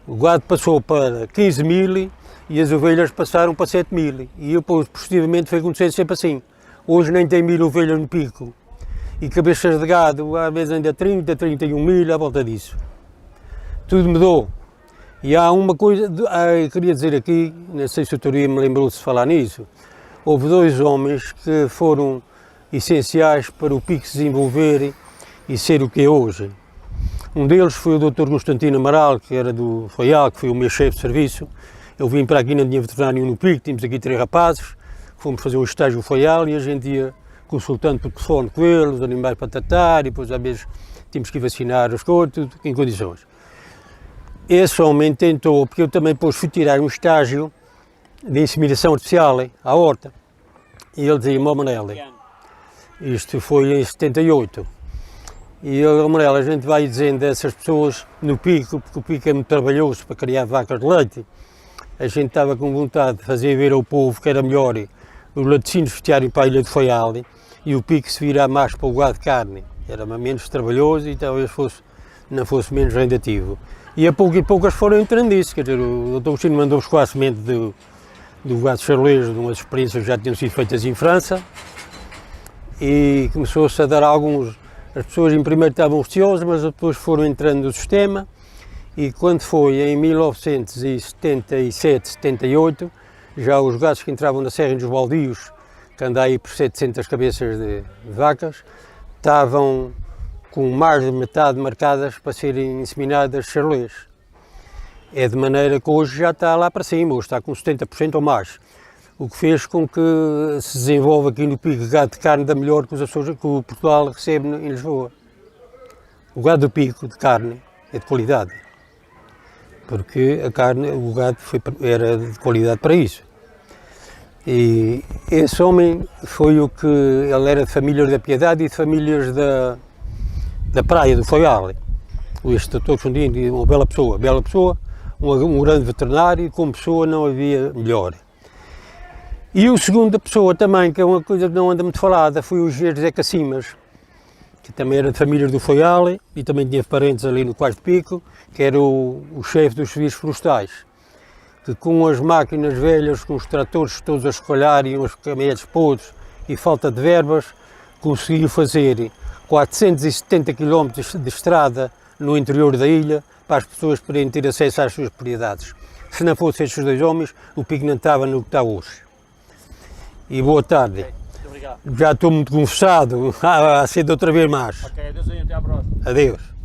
O gado passou para 15 mil e as ovelhas passaram para 7 mil. E depois, posteriormente, foi acontecendo sempre assim. Hoje nem tem 1000 ovelhas no Pico. E cabeças de gado, às vezes ainda 30, 31 mil, à volta disso. Tudo mudou. E há uma coisa, eu queria dizer aqui, não sei se a autoria me lembrou-se de falar nisso, houve 2 homens que foram essenciais para o Pico se desenvolver e ser o que é hoje. Um deles foi o Dr. Constantino Amaral, que era do Foial, que foi o meu chefe de serviço. Eu vim para aqui, não tinha veterinário no Pico, tínhamos aqui 3 rapazes, fomos fazer um estágio no Foial e a gente ia consultando por telefone com eles, os animais para tratar, e depois às vezes tínhamos que vacinar os coisas, tudo em condições. Esse homem tentou, porque eu também depois fui tirar um estágio de inseminação artificial à horta, e ele dizia-me: "Ó Manel, isto foi em 78, e eu, Manel, a gente vai dizendo dessas pessoas no Pico, porque o Pico é muito trabalhoso para criar vacas de leite, a gente estava com vontade de fazer ver ao povo que era melhor os laticínios vestiarem para a Ilha do Faial e o Pico se virar mais para o gado de carne, era menos trabalhoso e talvez não fosse menos rendativo." E a pouco e poucas foram entrando nisso, quer dizer, o Dr. Agostinho mandou-vos com a semente do gado charolês, de umas experiências que já tinham sido feitas em França, e começou-se a dar alguns. As pessoas em primeiro estavam receosas, mas depois foram entrando no sistema, e quando foi em 1977, 78, já os gados que entravam na Serra dos Baldios, que anda aí por 700 cabeças de vacas, estavam com mais de metade marcadas para serem inseminadas charolês. É de maneira que hoje já está lá para cima, hoje está com 70% ou mais. O que fez com que se desenvolva aqui no Pico gado de carne da melhor que os Açores, que o Portugal recebe em Lisboa. O gado do Pico de carne é de qualidade, porque a carne, o gado era de qualidade para isso. E esse homem foi o que, ele era de famílias da Piedade e de famílias da praia, do Foial. Este doutor Fundinho, uma bela pessoa, um grande veterinário, e como pessoa não havia melhor. E o segunda pessoa também, que é uma coisa que não anda muito falada, foi o Engenheiro José Cassimas, que também era de famílias do Foial e também tinha parentes ali no Quais de Pico, que era o chefe dos serviços florestais, que com as máquinas velhas, com os tratores todos a escolharem, os caminhões podres e falta de verbas, conseguiu fazer 470 km de estrada no interior da ilha para as pessoas poderem ter acesso às suas propriedades. Se não fossem estes dois homens, o Pico não estava no que está hoje. E boa tarde. Okay, muito obrigado. Já estou muito conversado, a ser de outra vez mais. Ok, adeus aí, até à próxima. Adeus.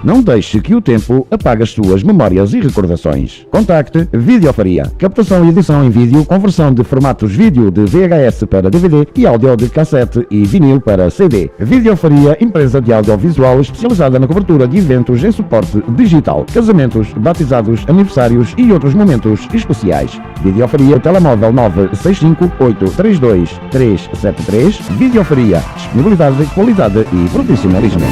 Não deixe que o tempo apague as suas memórias e recordações. Contacte Videofaria. Captação e edição em vídeo, conversão de formatos vídeo de VHS para DVD e áudio de cassete e vinil para CD. Videofaria, empresa de audiovisual especializada na cobertura de eventos em suporte digital, casamentos, batizados, aniversários e outros momentos especiais. Videofaria, telemóvel 965-832-373. Videofaria, disponibilidade, qualidade e profissionalismo.